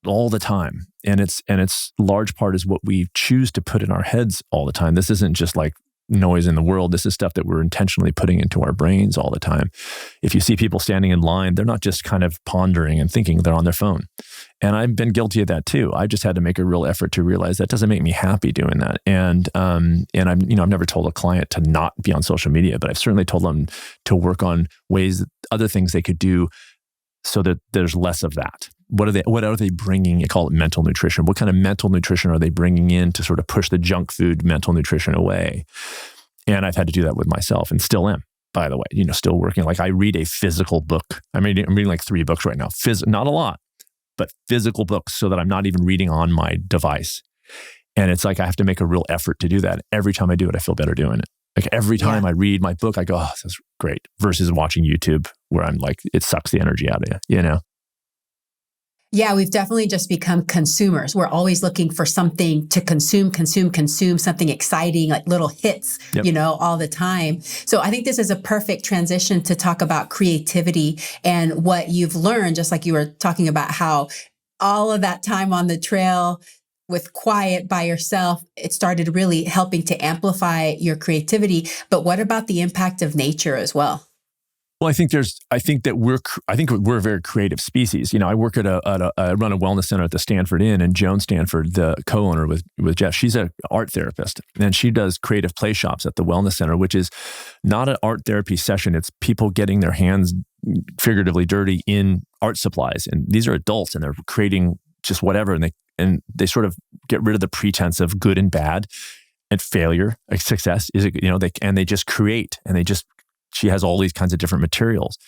all the time. And it's large part is what we choose to put in our heads all the time. This isn't just like noise in the world. This is stuff that we're intentionally putting into our brains all the time. If you see people standing in line, they're not just kind of pondering and thinking, they're on their phone. And I've been guilty of that too. I just had to make a real effort to realize that doesn't make me happy doing that. And I've never told a client to not be on social media, but I've certainly told them to work on other things they could do so that there's less of that. What are they bringing? You call it mental nutrition. What kind of mental nutrition are they bringing in to sort of push the junk food mental nutrition away? And I've had to do that with myself, and still am, by the way, still working. Like, I read a physical book. I'm reading like 3 books right now. Not a lot, but physical books, so that I'm not even reading on my device. And it's like, I have to make a real effort to do that. Every time I do it, I feel better doing it. Like every time I read my book, I go, oh, that's great. Versus watching YouTube where I'm like, it sucks the energy out of you, you know? Yeah, we've definitely just become consumers. We're always looking for something to consume, something exciting, like little hits, all the time. So I think this is a perfect transition to talk about creativity and what you've learned, just like you were talking about how all of that time on the trail with quiet by yourself, it started really helping to amplify your creativity. But what about the impact of nature as well? Well, I think we're a very creative species. You know, I work I run a wellness center at the Stanford Inn, and Joan Stanford, the co-owner with Jeff, she's an art therapist, and she does creative play shops at the wellness center, which is not an art therapy session. It's people getting their hands figuratively dirty in art supplies, and these are adults, and they're creating just whatever, and they sort of get rid of the pretense of good and bad and failure. Like success is, they just create, and she has all these kinds of different materials.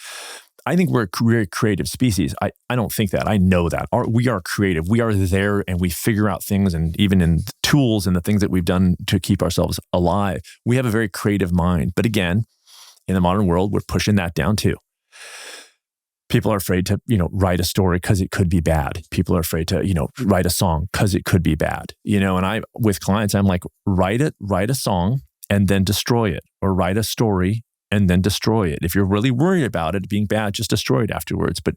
I think we're a very creative species. I don't think that. I know that. We are creative. We are there, and we figure out things, and even in tools and the things that we've done to keep ourselves alive, we have a very creative mind. But again, in the modern world, we're pushing that down too. People are afraid to, write a story because it could be bad. People are afraid to, write a song because it could be bad. And with clients, I'm like, write a song and then destroy it, or write a story and then destroy it. If you're really worried about it being bad, just destroy it afterwards. But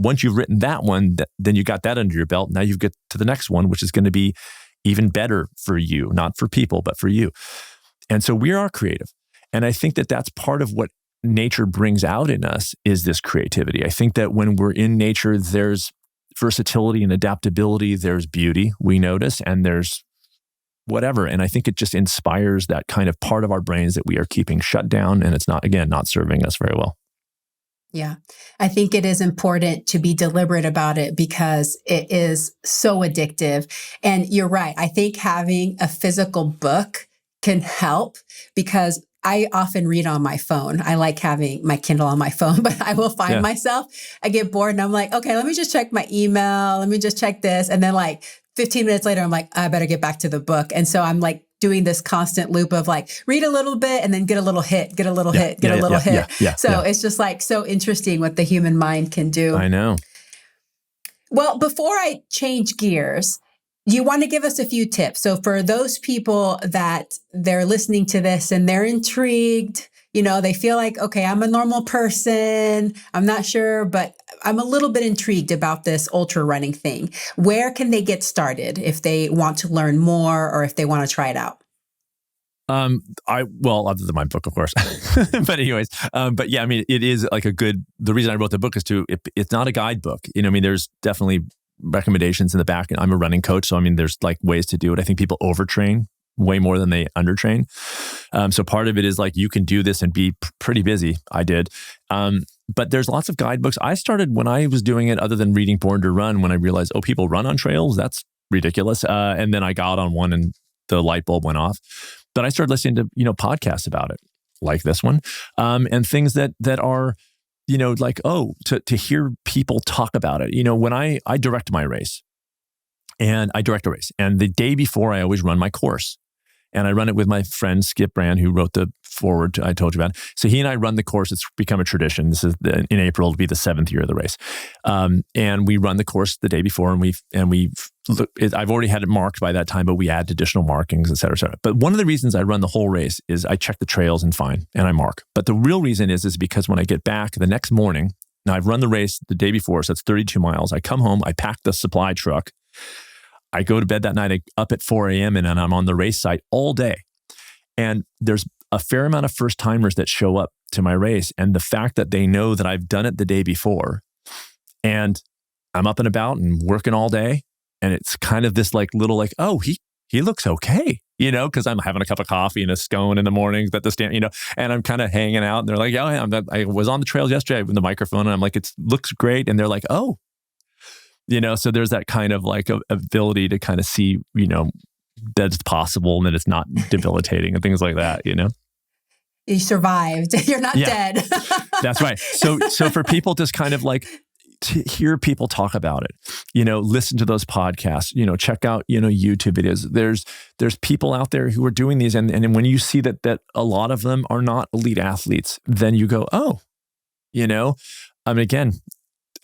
once you've written that one, then you got that under your belt. Now you get to the next one, which is going to be even better for you, not for people, but for you. And so we are creative. And I think that that's part of what nature brings out in us, is this creativity. I think that when we're in nature, there's versatility and adaptability, there's beauty, we notice, and there's whatever. And I think it just inspires that kind of part of our brains that we are keeping shut down, and it's not serving us very well. Yeah. I think it is important to be deliberate about it because it is so addictive. And you're right. I think having a physical book can help, because I often read on my phone. I like having my Kindle on my phone, but I will find myself, I get bored and I'm like, okay, let me just check my email. Let me just check this. And then like 15 minutes later, I'm like, I better get back to the book. And so I'm like doing this constant loop of like, read a little bit and then get a little hit, get a little hit, get a little hit. So it's just like so interesting what the human mind can do. I know. Well, before I change gears, you want to give us a few tips. So for those people that they're listening to this and they're intrigued, they feel like, okay, I'm a normal person. I'm not sure, but I'm a little bit intrigued about this ultra running thing. Where can they get started if they want to learn more or if they want to try it out? Other than my book, of course, but anyways, it is like the reason I wrote the book is it's not a guidebook. There's definitely recommendations in the back. I'm a running coach. So, there's like ways to do it. I think people overtrain way more than they undertrain. So part of it is like, you can do this and be pretty busy. I did. But there's lots of guidebooks. I started when I was doing it, other than reading Born to Run, when I realized, people run on trails. That's ridiculous. And then I got on one and the light bulb went off. But I started listening to, podcasts about it, like this one, and things that are, to hear people talk about it. When I direct my race, and I direct a race, and the day before I always run my course, and I run it with my friend Skip Brand, who wrote the foreword I told you about. So he and I run the course. It's become a tradition. This is in April, it'll be the 7th year of the race. And we run the course the day before, and I've already had it marked by that time, but we add additional markings, et cetera, et cetera. But one of the reasons I run the whole race is I check the trails and fine, and I mark. But the real reason is because when I get back the next morning, now I've run the race the day before, so it's 32 miles. I come home, I pack the supply truck, I go to bed that night up at 4 a.m. and I'm on the race site all day. And there's a fair amount of first timers that show up to my race. And the fact that they know that I've done it the day before and I'm up and about and working all day. And it's kind of this oh, he looks okay, because I'm having a cup of coffee and a scone in the mornings at the stand, and I'm kind of hanging out. And they're like, I was on the trails yesterday with the microphone. And I'm like, it looks great. And they're like, oh, so there's that kind of like ability to kind of see, that it's possible and that it's not debilitating and things like that, You survived. You're not dead. That's right. So for people just kind of like to hear people talk about it, listen to those podcasts, check out, YouTube videos. There's people out there who are doing these. And when you see that a lot of them are not elite athletes, then you go, oh, again,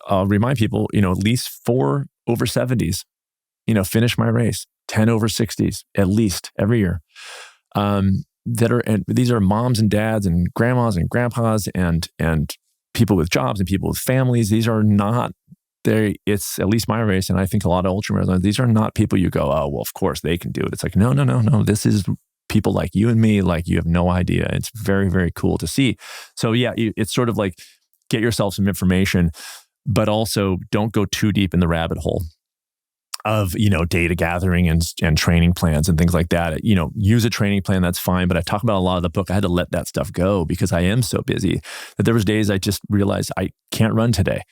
I'll remind people, at least 4 over 70s, finish my race, 10 over 60s, at least every year. And these are moms and dads and grandmas and grandpas and people with jobs and people with families. These are not it's at least my race. And I think a lot of ultramarathons, these are not people you go, oh, well, of course they can do it. It's like, no. This is people like you and me, like you have no idea. It's very, very cool to see. So yeah, it's sort of like get yourself some information, but also don't go too deep in the rabbit hole of, data gathering and training plans and things like that. Use a training plan, that's fine. But I talk about a lot of the book. I had to let that stuff go because I am so busy that there was days I just realized I can't run today.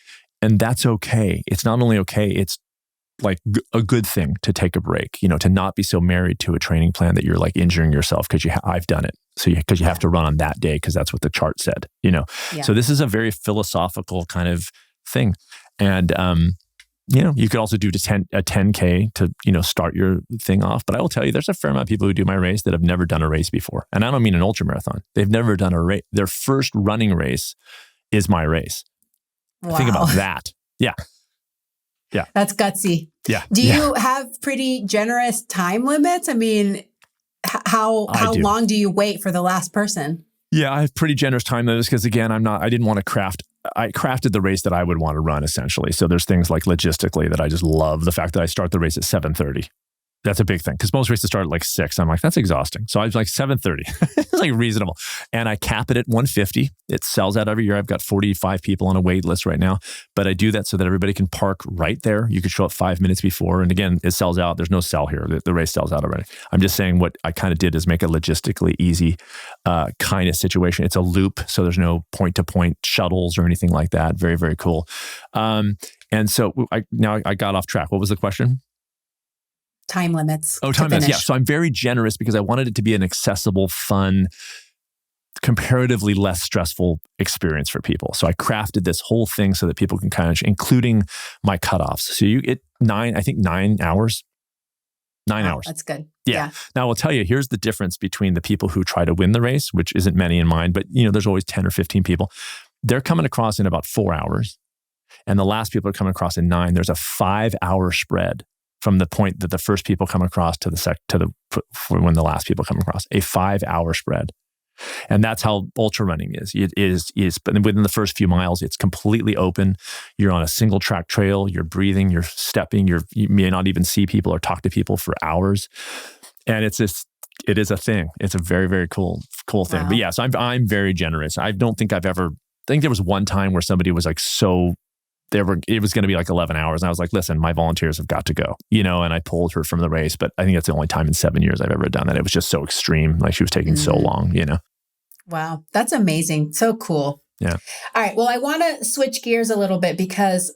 And that's okay. It's not only okay, it's like a good thing to take a break, to not be so married to a training plan that you're like injuring yourself because I've done it. So because you have to run on that day because that's what the chart said, Yeah. So this is a very philosophical kind of thing. And, you could also do a 10K to, start your thing off. But I will tell you, there's a fair amount of people who do my race that have never done a race before. And I don't mean an ultramarathon. They've never done a race. Their first running race is my race. Wow. Think about that. Yeah. Yeah. That's gutsy. Yeah. Do you have pretty generous time limits? I mean, how long do you wait for the last person? Yeah, I have pretty generous time limits because again, I didn't want to I crafted the race that I would want to run essentially. So there's things like logistically that I just love. The fact that I start the race at 7:30. That's a big thing because most races start at like 6. I'm like, that's exhausting. So I was like 7:30. It's like reasonable. And I cap it at 150. It sells out every year. I've got 45 people on a wait list right now, but I do that so that everybody can park right there. You could show up 5 minutes before. And again, it sells out. There's no sell here. The race sells out already. I'm just saying what I kind of did is make a logistically easy kind of situation. It's a loop. So there's no point-to-point shuttles or anything like that. Very, very cool. And so I got off track. What was the question? Time limits. Oh, time limits. Yeah. So I'm very generous because I wanted it to be an accessible, fun, comparatively less stressful experience for people. So I crafted this whole thing so that people can kind of, including my cutoffs. So you get 9 hours. 9 hours. That's good. Yeah. Now I'll tell you, here's the difference between the people who try to win the race, which isn't many in mine, but there's always 10 or 15 people. They're coming across in about 4 hours. And the last people are coming across in 9. There's a 5-hour spread from the point that the first people come across to when the last people come across, a 5-hour spread. And that's how ultra running is. It is, but within the first few miles, it's completely open. You're on a single track trail. You're breathing, you're stepping, you may not even see people or talk to people for hours. And it is a thing. It's a very, very cool thing. Wow. But yeah, so I'm very generous. I think there was one time where somebody was like it was going to be like 11 hours. And I was like, listen, my volunteers have got to go, and I pulled her from the race. But I think that's the only time in 7 years I've ever done that. It was just so extreme. Like she was taking so long, Wow. That's amazing. So cool. Yeah. All right. Well, I want to switch gears a little bit because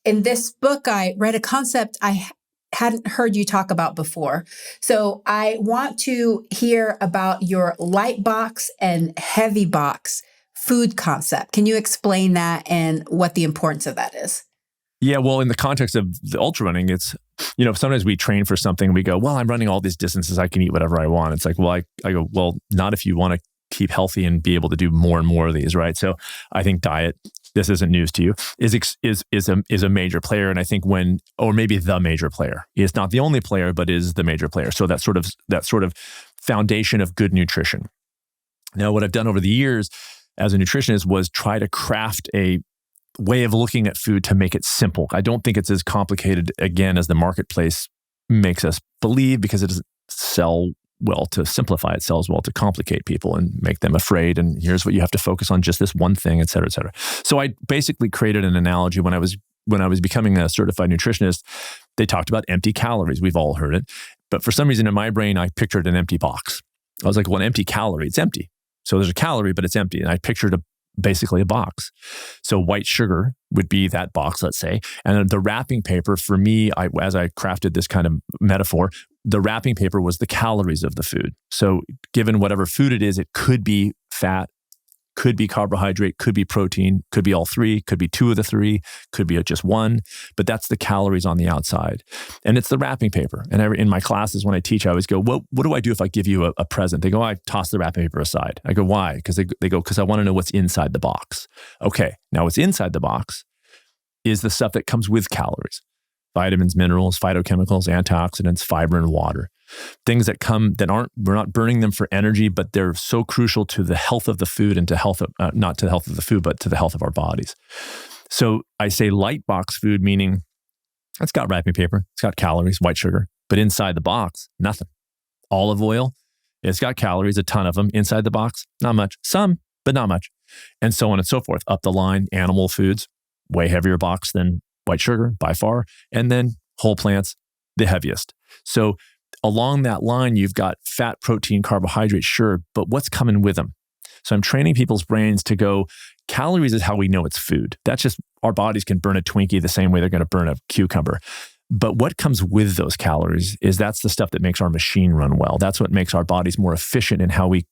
in this book, I read a concept I hadn't heard you talk about before. So I want to hear about your light box and heavy box food concept. Can you explain that and what the importance of that is? Yeah, well, in the context of the ultra running, it's, sometimes we train for something. We go, well, I'm running all these distances. I can eat whatever I want. It's like, well, I go, well, not if you want to keep healthy and be able to do more and more of these, right? So I think diet, this isn't news to you, is a major player. And I think or maybe the major player. It's not the only player, but is the major player. So that sort of foundation of good nutrition. Now, what I've done over the years as a nutritionist was try to craft a way of looking at food to make it simple. I don't think it's as complicated, again, as the marketplace makes us believe, because it doesn't sell well to simplify. It sells well to complicate people and make them afraid. And here's what you have to focus on, just this one thing, et cetera, et cetera. So I basically created an analogy when I was becoming a certified nutritionist. They talked about empty calories. We've all heard it. But for some reason in my brain, I pictured an empty box. I was like, well, an empty calorie, it's empty. So there's a calorie, but it's empty. And I pictured basically a box. So white sugar would be that box, let's say. And the wrapping paper for me, as I crafted this kind of metaphor, the wrapping paper was the calories of the food. So given whatever food it is, it could be fat, Could be carbohydrate, could be protein, could be all three, could be two of the three, could be just one, but that's the calories on the outside. And it's the wrapping paper. And in my classes, when I teach, I always go, what do I do if I give you a present? They go, I toss the wrapping paper aside. I go, why? Because they go, because I want to know what's inside the box. Okay, now what's inside the box is the stuff that comes with calories. Vitamins, minerals, phytochemicals, antioxidants, fiber, and water. Things that we're not burning them for energy, but they're so crucial to the health of the food and to health of, not to the health of the food, but to the health of our bodies. So I say light box food, meaning it's got wrapping paper, it's got calories, white sugar, but inside the box, nothing. Olive oil, it's got calories, a ton of them. Inside the box, not much. Some, but not much. And so on and so forth. Up the line, animal foods, way heavier box than white sugar by far. And then whole plants, the heaviest. So along that line, you've got fat, protein, carbohydrate, sure, but what's coming with them? So I'm training people's brains to go, calories is how we know it's food. That's just, our bodies can burn a Twinkie the same way they're going to burn a cucumber. But what comes with those calories is that's the stuff that makes our machine run well. That's what makes our bodies more efficient in how we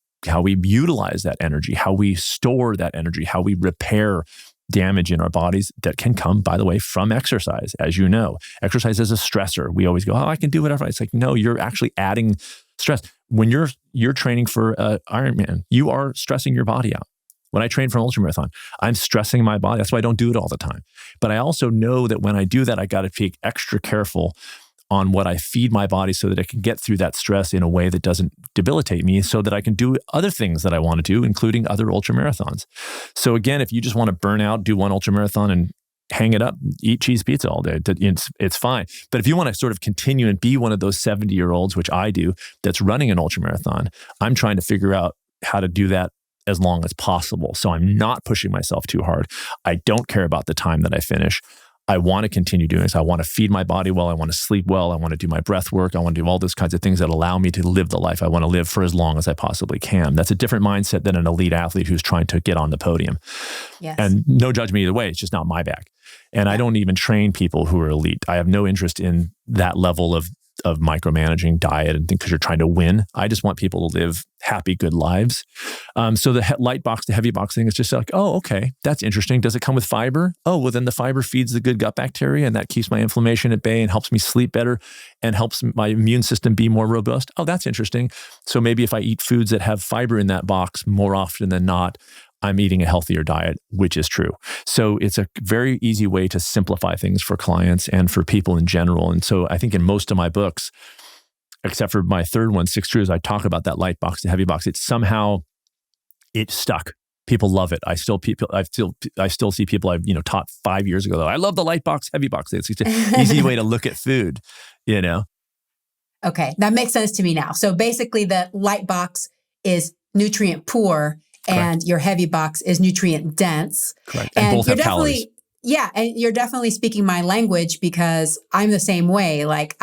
utilize that energy, how we store that energy, how we repair damage in our bodies that can come, by the way, from exercise. As you know, exercise is a stressor. We always go, oh, I can do whatever. It's like, no, you're actually adding stress. When you're training for Ironman, you are stressing your body out. When I train for an ultramarathon, I'm stressing my body. That's why I don't do it all the time. But I also know that when I do that, I got to be extra careful on what I feed my body so that I can get through that stress in a way that doesn't debilitate me so that I can do other things that I want to do, including other ultramarathons. So again, if you just want to burn out, do one ultramarathon and hang it up, eat cheese pizza all day, it's fine. But if you want to sort of continue and be one of those 70-year-olds, which I do, that's running an ultramarathon, I'm trying to figure out how to do that as long as possible. So I'm not pushing myself too hard. I don't care about the time that I finish. I want to continue doing this. I want to feed my body well. I want to sleep well. I want to do my breath work. I want to do all those kinds of things that allow me to live the life I want to live for as long as I possibly can. That's a different mindset than an elite athlete who's trying to get on the podium. Yes. And no judgment either way. It's just not my bag. And I don't even train people who are elite. I have no interest in that level of micromanaging diet and things because you're trying to win. I just want people to live happy, good lives. So the light box, the heavy box thing is just like, oh, okay, that's interesting. Does it come with fiber? Oh, well, then the fiber feeds the good gut bacteria and that keeps my inflammation at bay and helps me sleep better and helps my immune system be more robust. Oh, that's interesting. So maybe if I eat foods that have fiber in that box more often than not, I'm eating a healthier diet, which is true. So it's a very easy way to simplify things for clients and for people in general. And so I think in most of my books, except for my third one, 6 Truths, I talk about that light box, the heavy box. It's stuck. People love it. I still see people I've taught 5 years ago. I love the light box, heavy box. It's an easy way to look at food, Okay, that makes sense to me now. So basically the light box is nutrient poor. Correct. And your heavy box is nutrient dense. Correct. And both have calories. Yeah. And you're definitely speaking my language because I'm the same way. Like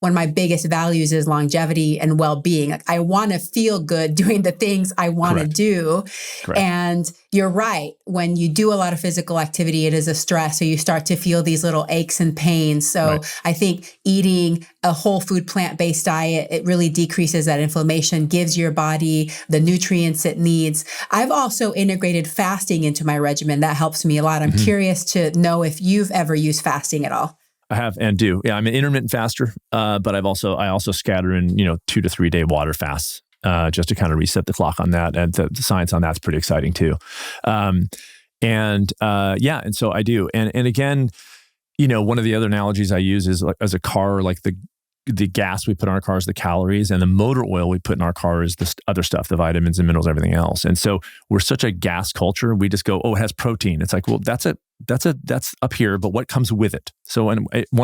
one of my biggest values is longevity and well-being. Like I want to feel good doing the things I want to do. Correct. And you're right. When you do a lot of physical activity, it is a stress. So you start to feel these little aches and pains. So I think eating a whole food plant-based diet, it really decreases that inflammation, gives your body the nutrients it needs. I've also integrated fasting into my regimen. That helps me a lot. I'm curious to know if you've ever used fasting at all. I have and do. Yeah, I'm an intermittent faster, but I also scatter in 2 to 3 day water fasts just to kind of reset the clock on that. And the science on that's pretty exciting too. And so I do. And again, one of the other analogies I use is like as a car, like the gas we put on our car is the calories, and the motor oil we put in our car is the other stuff, the vitamins and minerals, everything else. And so we're such a gas culture. We just go, oh, it has protein. It's like, well, that's up here, but what comes with it? So one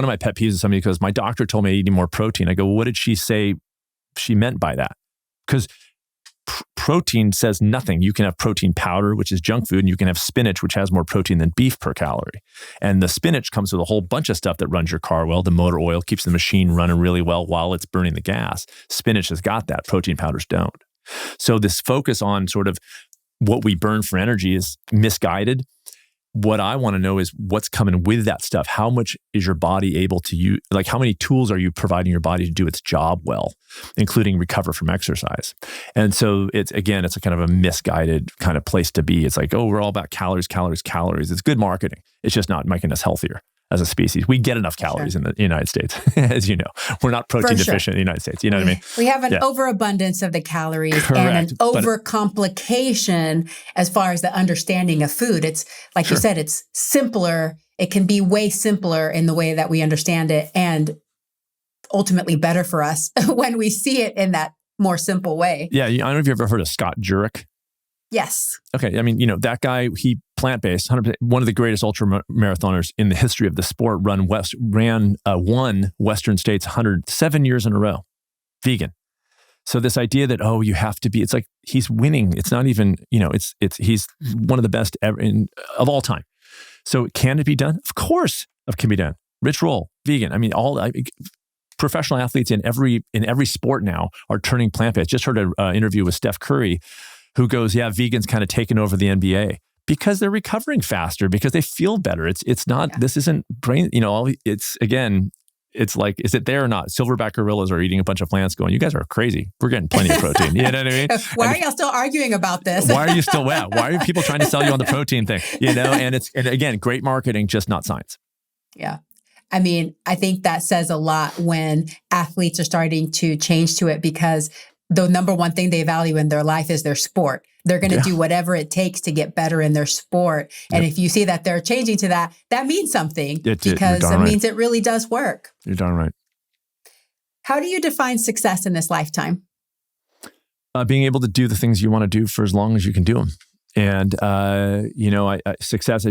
of my pet peeves is somebody goes, my doctor told me I eat more protein. I go, well, what did she say she meant by that? Because protein says nothing. You can have protein powder, which is junk food, and you can have spinach, which has more protein than beef per calorie. And the spinach comes with a whole bunch of stuff that runs your car well. The motor oil keeps the machine running really well while it's burning the gas. Spinach has got that. Protein powders don't. So this focus on sort of what we burn for energy is misguided. what I want to know is what's coming with that stuff. How much is your body able to use? Like, how many tools are you providing your body to do its job well, including recover from exercise? And so it's a kind of a misguided kind of place to be. It's like, oh, we're all about calories, calories, calories. It's good marketing. It's just not making us healthier as a species. We get enough calories in the United States, as you know. We're not protein deficient in the United States. You know what I mean? We have an overabundance of the calories and an overcomplication as far as the understanding of food. It's like you said, it's simpler. It can be way simpler in the way that we understand it, and ultimately better for us when we see it in that more simple way. Yeah. I don't know if you've ever heard of Scott Jurek. Yes. Okay. I mean, that guy, he plant-based, 100%, one of the greatest ultra marathoners in the history of the sport, won Western States 107 years in a row, vegan. So this idea that, you have to be, it's like he's winning. It's not even, he's one of the best ever of all time. So can it be done? Of course it can be done. Rich Roll, vegan. I mean, professional athletes in every sport now are turning plant-based. Just heard an interview with Steph Curry, who goes, vegans kind of taken over the NBA because they're recovering faster, because they feel better. It's not, this isn't brain, it's like, is it there or not? Silverback gorillas are eating a bunch of plants going, you guys are crazy. We're getting plenty of protein. You know what I mean? Why are y'all still arguing about this? Why are you still, why are people trying to sell you on the protein thing? And again, great marketing, just not science. Yeah. I mean, I think that says a lot when athletes are starting to change to it, because the number one thing they value in their life is their sport. They're going to do whatever it takes to get better in their sport. And if you see that they're changing to that, that means something, because it means it really does work. You're darn right. How do you define success in this lifetime? Being able to do the things you want to do for as long as you can do them. And, success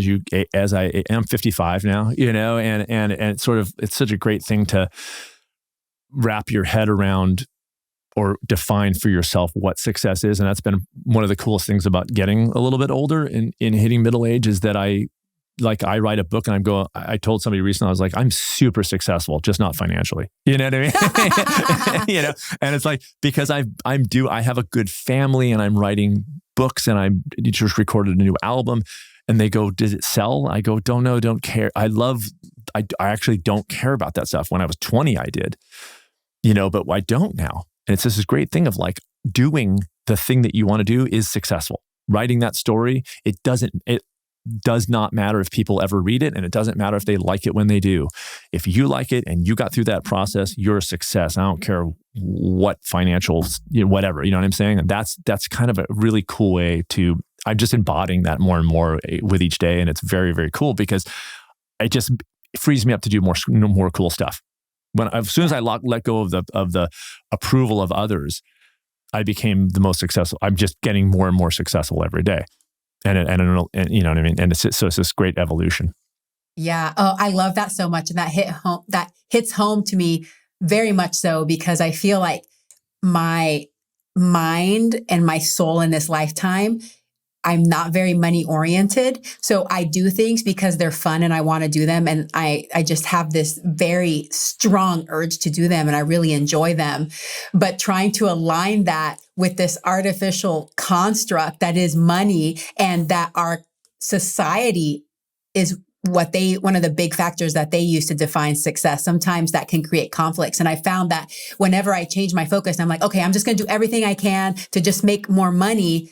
as I am 55 now, and it's it's such a great thing to wrap your head around or define for yourself what success is. And that's been one of the coolest things about getting a little bit older and in hitting middle age, is that I write a book and I told somebody recently, I was like, I'm super successful, just not financially. You know what I mean? And it's like, because I have a good family and I'm writing books and I just recorded a new album, and they go, did it sell? I go, don't know, don't care. I actually don't care about that stuff. When I was 20, I did, but I don't now. And it's just this great thing of like, doing the thing that you want to do is successful. Writing that story, it does not matter if people ever read it, and it doesn't matter if they like it when they do. If you like it and you got through that process, you're a success. I don't care what financials, whatever, you know what I'm saying? And that's kind of a really cool way I'm just embodying that more and more with each day. And it's very, very cool, because it just frees me up to do more cool stuff. As soon as I let go of the approval of others, I became the most successful. I'm just getting more and more successful every day, and you know what I mean. And it's this great evolution. Yeah. Oh, I love that so much, and that hits home to me very much so, because I feel like my mind and my soul in this lifetime, I'm not very money oriented. So I do things because they're fun and I want to do them. And I just have this very strong urge to do them, and I really enjoy them. But trying to align that with this artificial construct that is money, and that our society is one of the big factors that they use to define success. Sometimes that can create conflicts. And I found that whenever I change my focus, I'm like, okay, I'm just going to do everything I can to just make more money.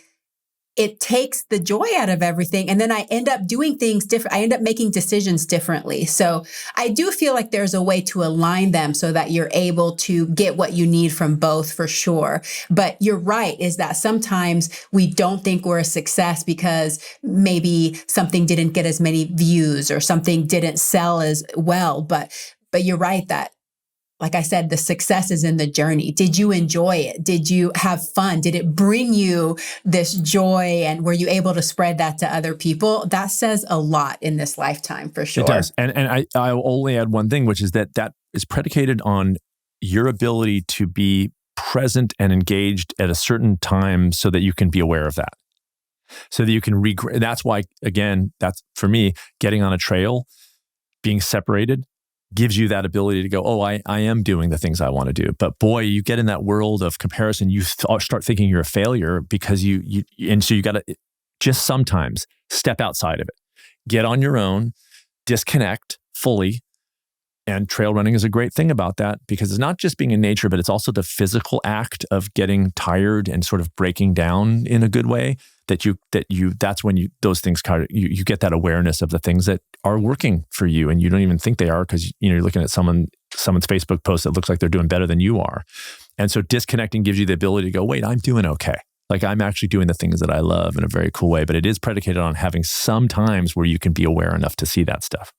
It takes the joy out of everything. And then I end up doing things different. I end up making decisions differently. So I do feel like there's a way to align them so that you're able to get what you need from both, for sure. But you're right, is that sometimes we don't think we're a success because maybe something didn't get as many views or something didn't sell as well. But you're right that, like I said, the success is in the journey. Did you enjoy it? Did you have fun? Did it bring you this joy? And were you able to spread that to other people? That says a lot in this lifetime, for sure. It does. And I'll only add one thing, which is that is predicated on your ability to be present and engaged at a certain time so that you can be aware of that. So that you can that's why, again, that's for me, getting on a trail, being separated, gives you that ability to go, oh, I am doing the things I want to do. But boy, you get in that world of comparison, you start thinking you're a failure, because and so you got to just sometimes step outside of it. get on your own, disconnect fully. And trail running is a great thing about that because it's not just being in nature, but it's also the physical act of getting tired and sort of breaking down in a good way that's when those things kind of, you get that awareness of the things that are working for you and you don't even think they are because you're looking at someone's Facebook post that looks like they're doing better than you are. And so disconnecting gives you the ability to go, wait, I'm doing okay. Like I'm actually doing the things that I love in a very cool way, but it is predicated on having some times where you can be aware enough to see that stuff.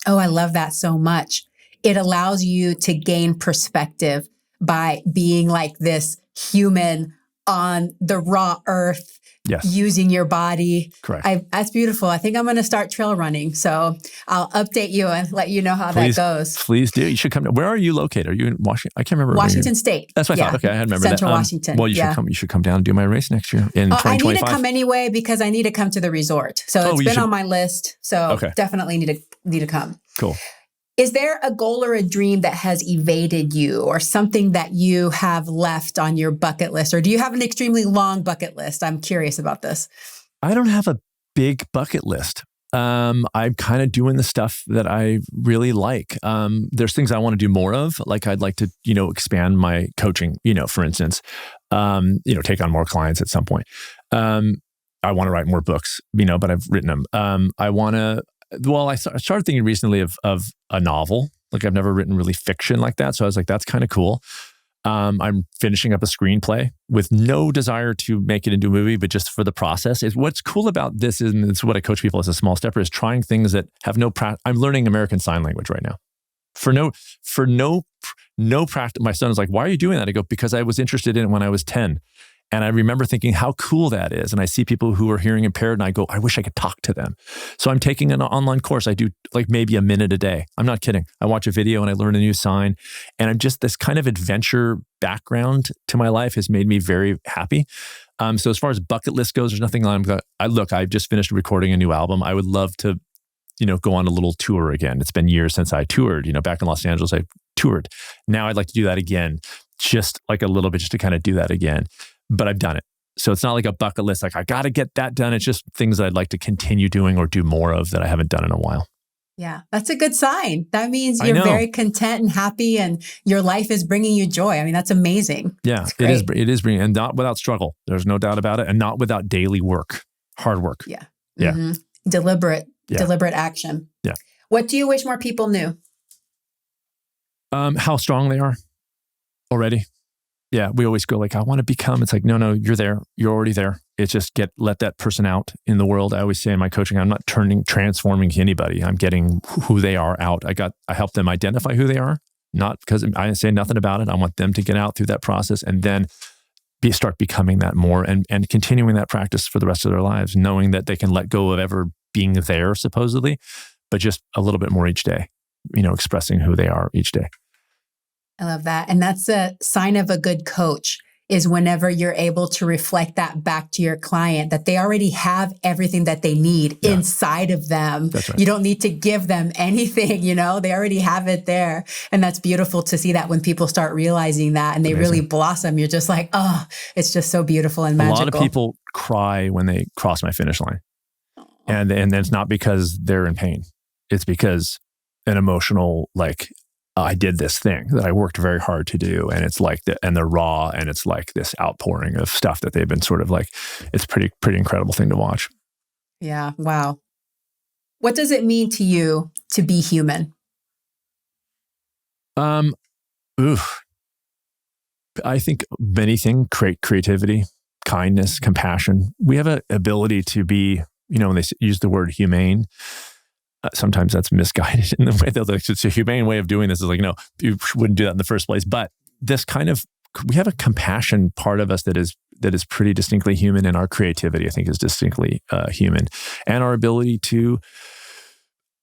Oh, I love that so much. It allows you to gain perspective by being like this human on the raw earth, using your body. Correct. That's beautiful. I think I'm going to start trail running. So I'll update you and let you know how that goes. Please do. You should come. Where are you located? Are you in Washington? I can't remember. Washington State. That's what I thought. Okay, I remember Central that. Washington. Well, you should come down and do my race next year in 2025. I need to come anyway because I need to come to the resort. So it's been on my list. So definitely need to come. Cool. Is there a goal or a dream that has evaded you or something that you have left on your bucket list? Or do you have an extremely long bucket list? I'm curious about this. I don't have a big bucket list. I'm kind of doing the stuff that I really like. There's things I want to do more of. Like I'd like to, expand my coaching, for instance, take on more clients at some point. I want to write more books, but I've written them. I started thinking recently of a novel. Like I've never written really fiction like that. So I was like, that's kind of cool. I'm finishing up a screenplay with no desire to make it into a movie, but just for the process. What's cool about this is, and it's what I coach people as a small stepper, is trying things that have no practice. I'm learning American Sign Language right now. For no practice. My son was like, why are you doing that? I go, because I was interested in it when I was 10. And I remember thinking how cool that is. And I see people who are hearing impaired and I go, I wish I could talk to them. So I'm taking an online course. I do like maybe a minute a day. I'm not kidding. I watch a video and I learn a new sign. And I'm just, this kind of adventure background to my life has made me very happy. So as far as bucket list goes, there's nothing I've just finished recording a new album. I would love to, go on a little tour again. It's been years since I toured, back in Los Angeles, I toured. Now I'd like to do that again, just like a little bit, just to kind of do that again. But I've done it. So it's not like a bucket list, like I got to get that done. It's just things that I'd like to continue doing or do more of that I haven't done in a while. Yeah, that's a good sign. That means you're very content and happy and your life is bringing you joy. I mean, that's amazing. Yeah, it is bringing, and not without struggle. There's no doubt about it. And not without daily work, hard work. Yeah. Yeah. Mm-hmm. Deliberate action. Yeah. What do you wish more people knew? How strong they are already. Yeah, we always go like, I want to become. It's like, no, you're there. You're already there. It's just let that person out in the world. I always say in my coaching, I'm not transforming anybody. I'm getting who they are out. I help them identify who they are, not because I say nothing about it. I want them to get out through that process and then start becoming that more and continuing that practice for the rest of their lives, knowing that they can let go of ever being there supposedly, but just a little bit more each day, expressing who they are each day. I love that. And that's a sign of a good coach is whenever you're able to reflect that back to your client, that they already have everything that they need inside of them. That's right. You don't need to give them anything, they already have it there. And that's beautiful to see that when people start realizing that and they really blossom, you're just like, oh, it's just so beautiful and magical. A lot of people cry when they cross my finish line. And it's not because they're in pain. It's because an emotional, I did this thing that I worked very hard to do. And it's like, and they're raw. And it's like this outpouring of stuff that they've been sort of like, it's pretty incredible thing to watch. Yeah. Wow. What does it mean to you to be human? I think many things, creativity, kindness, compassion. We have an ability to be, when they use the word humane, sometimes that's misguided in the way that it's a humane way of doing this. Is like, no, you wouldn't do that in the first place. But this we have a compassion part of us that is pretty distinctly human, and our creativity, I think, is distinctly human. And our ability to,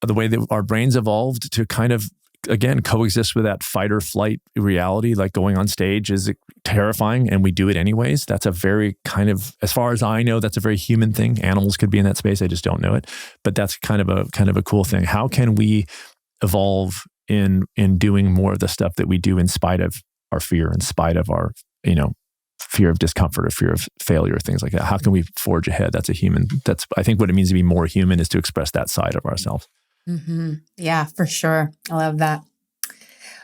the way that our brains evolved to kind of, again, coexist with that fight or flight reality, like going on stage is terrifying and we do it anyways. That's a very kind of, as far as I know, that's a very human thing. Animals could be in that space. I just don't know it, but that's kind of a cool thing. How can we evolve in doing more of the stuff that we do in spite of our fear, in spite of our, fear of discomfort or fear of failure, things like that. How can we forge ahead? That's I think what it means to be more human is to express that side of ourselves. Mm-hmm. Yeah, for sure. I love that.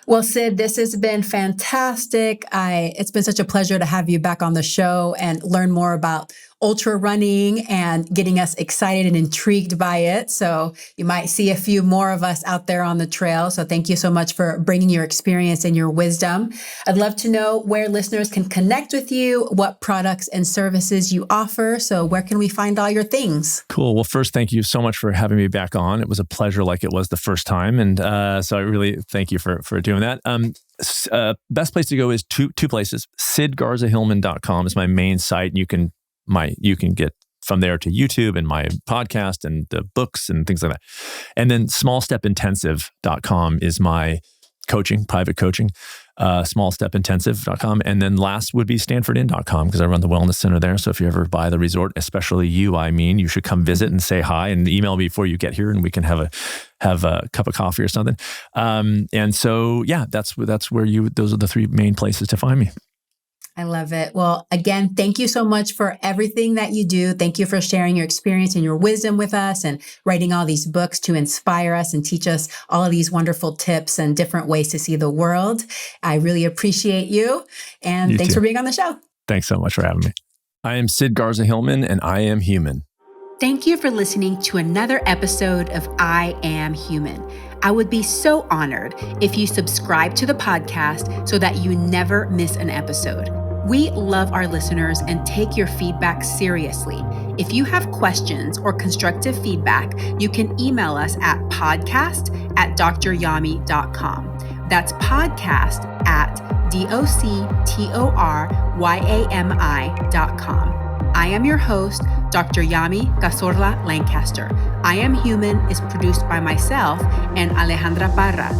Well, Sid, this has been fantastic. It's been such a pleasure to have you back on the show and learn more about ultra running and getting us excited and intrigued by it. So you might see a few more of us out there on the trail. So thank you so much for bringing your experience and your wisdom. I'd love to know where listeners can connect with you, what products and services you offer. So where can we find all your things? Cool. Well, first, thank you so much for having me back on. It was a pleasure like it was the first time. And so I really thank you for doing that. Best place to go is two places. SidGarzaHillman.com is my main site. You can get from there to YouTube and my podcast and the books and things like that. And then smallstepintensive.com is my private coaching, smallstepintensive.com. And then last would be stanfordin.com because I run the wellness center there. So if you ever buy the resort, especially you should come visit and say hi and email me before you get here and we can have a cup of coffee or something. And so, yeah, those are the three main places to find me. I love it. Well, again, thank you so much for everything that you do. Thank you for sharing your experience and your wisdom with us and writing all these books to inspire us and teach us all of these wonderful tips and different ways to see the world. I really appreciate you. And thanks for being on the show. Thanks so much for having me. I am Sid Garza Hillman and I am human. Thank you for listening to another episode of I Am Human. I would be so honored if you subscribe to the podcast so that you never miss an episode. We love our listeners and take your feedback seriously. If you have questions or constructive feedback, you can email us at podcast@dryami.com. That's podcast@doctoryami.com. I am your host, Dr. Yami Cazorla-Lancaster. I Am Human is produced by myself and Alejandra Parra.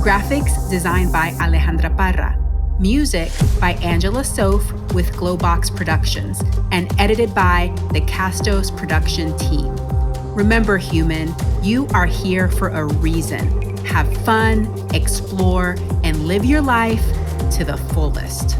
Graphics designed by Alejandra Parra. Music by Angela Soph with Glowbox Productions and edited by the Castos production team. Remember, human, you are here for a reason. Have fun, explore, and live your life to the fullest.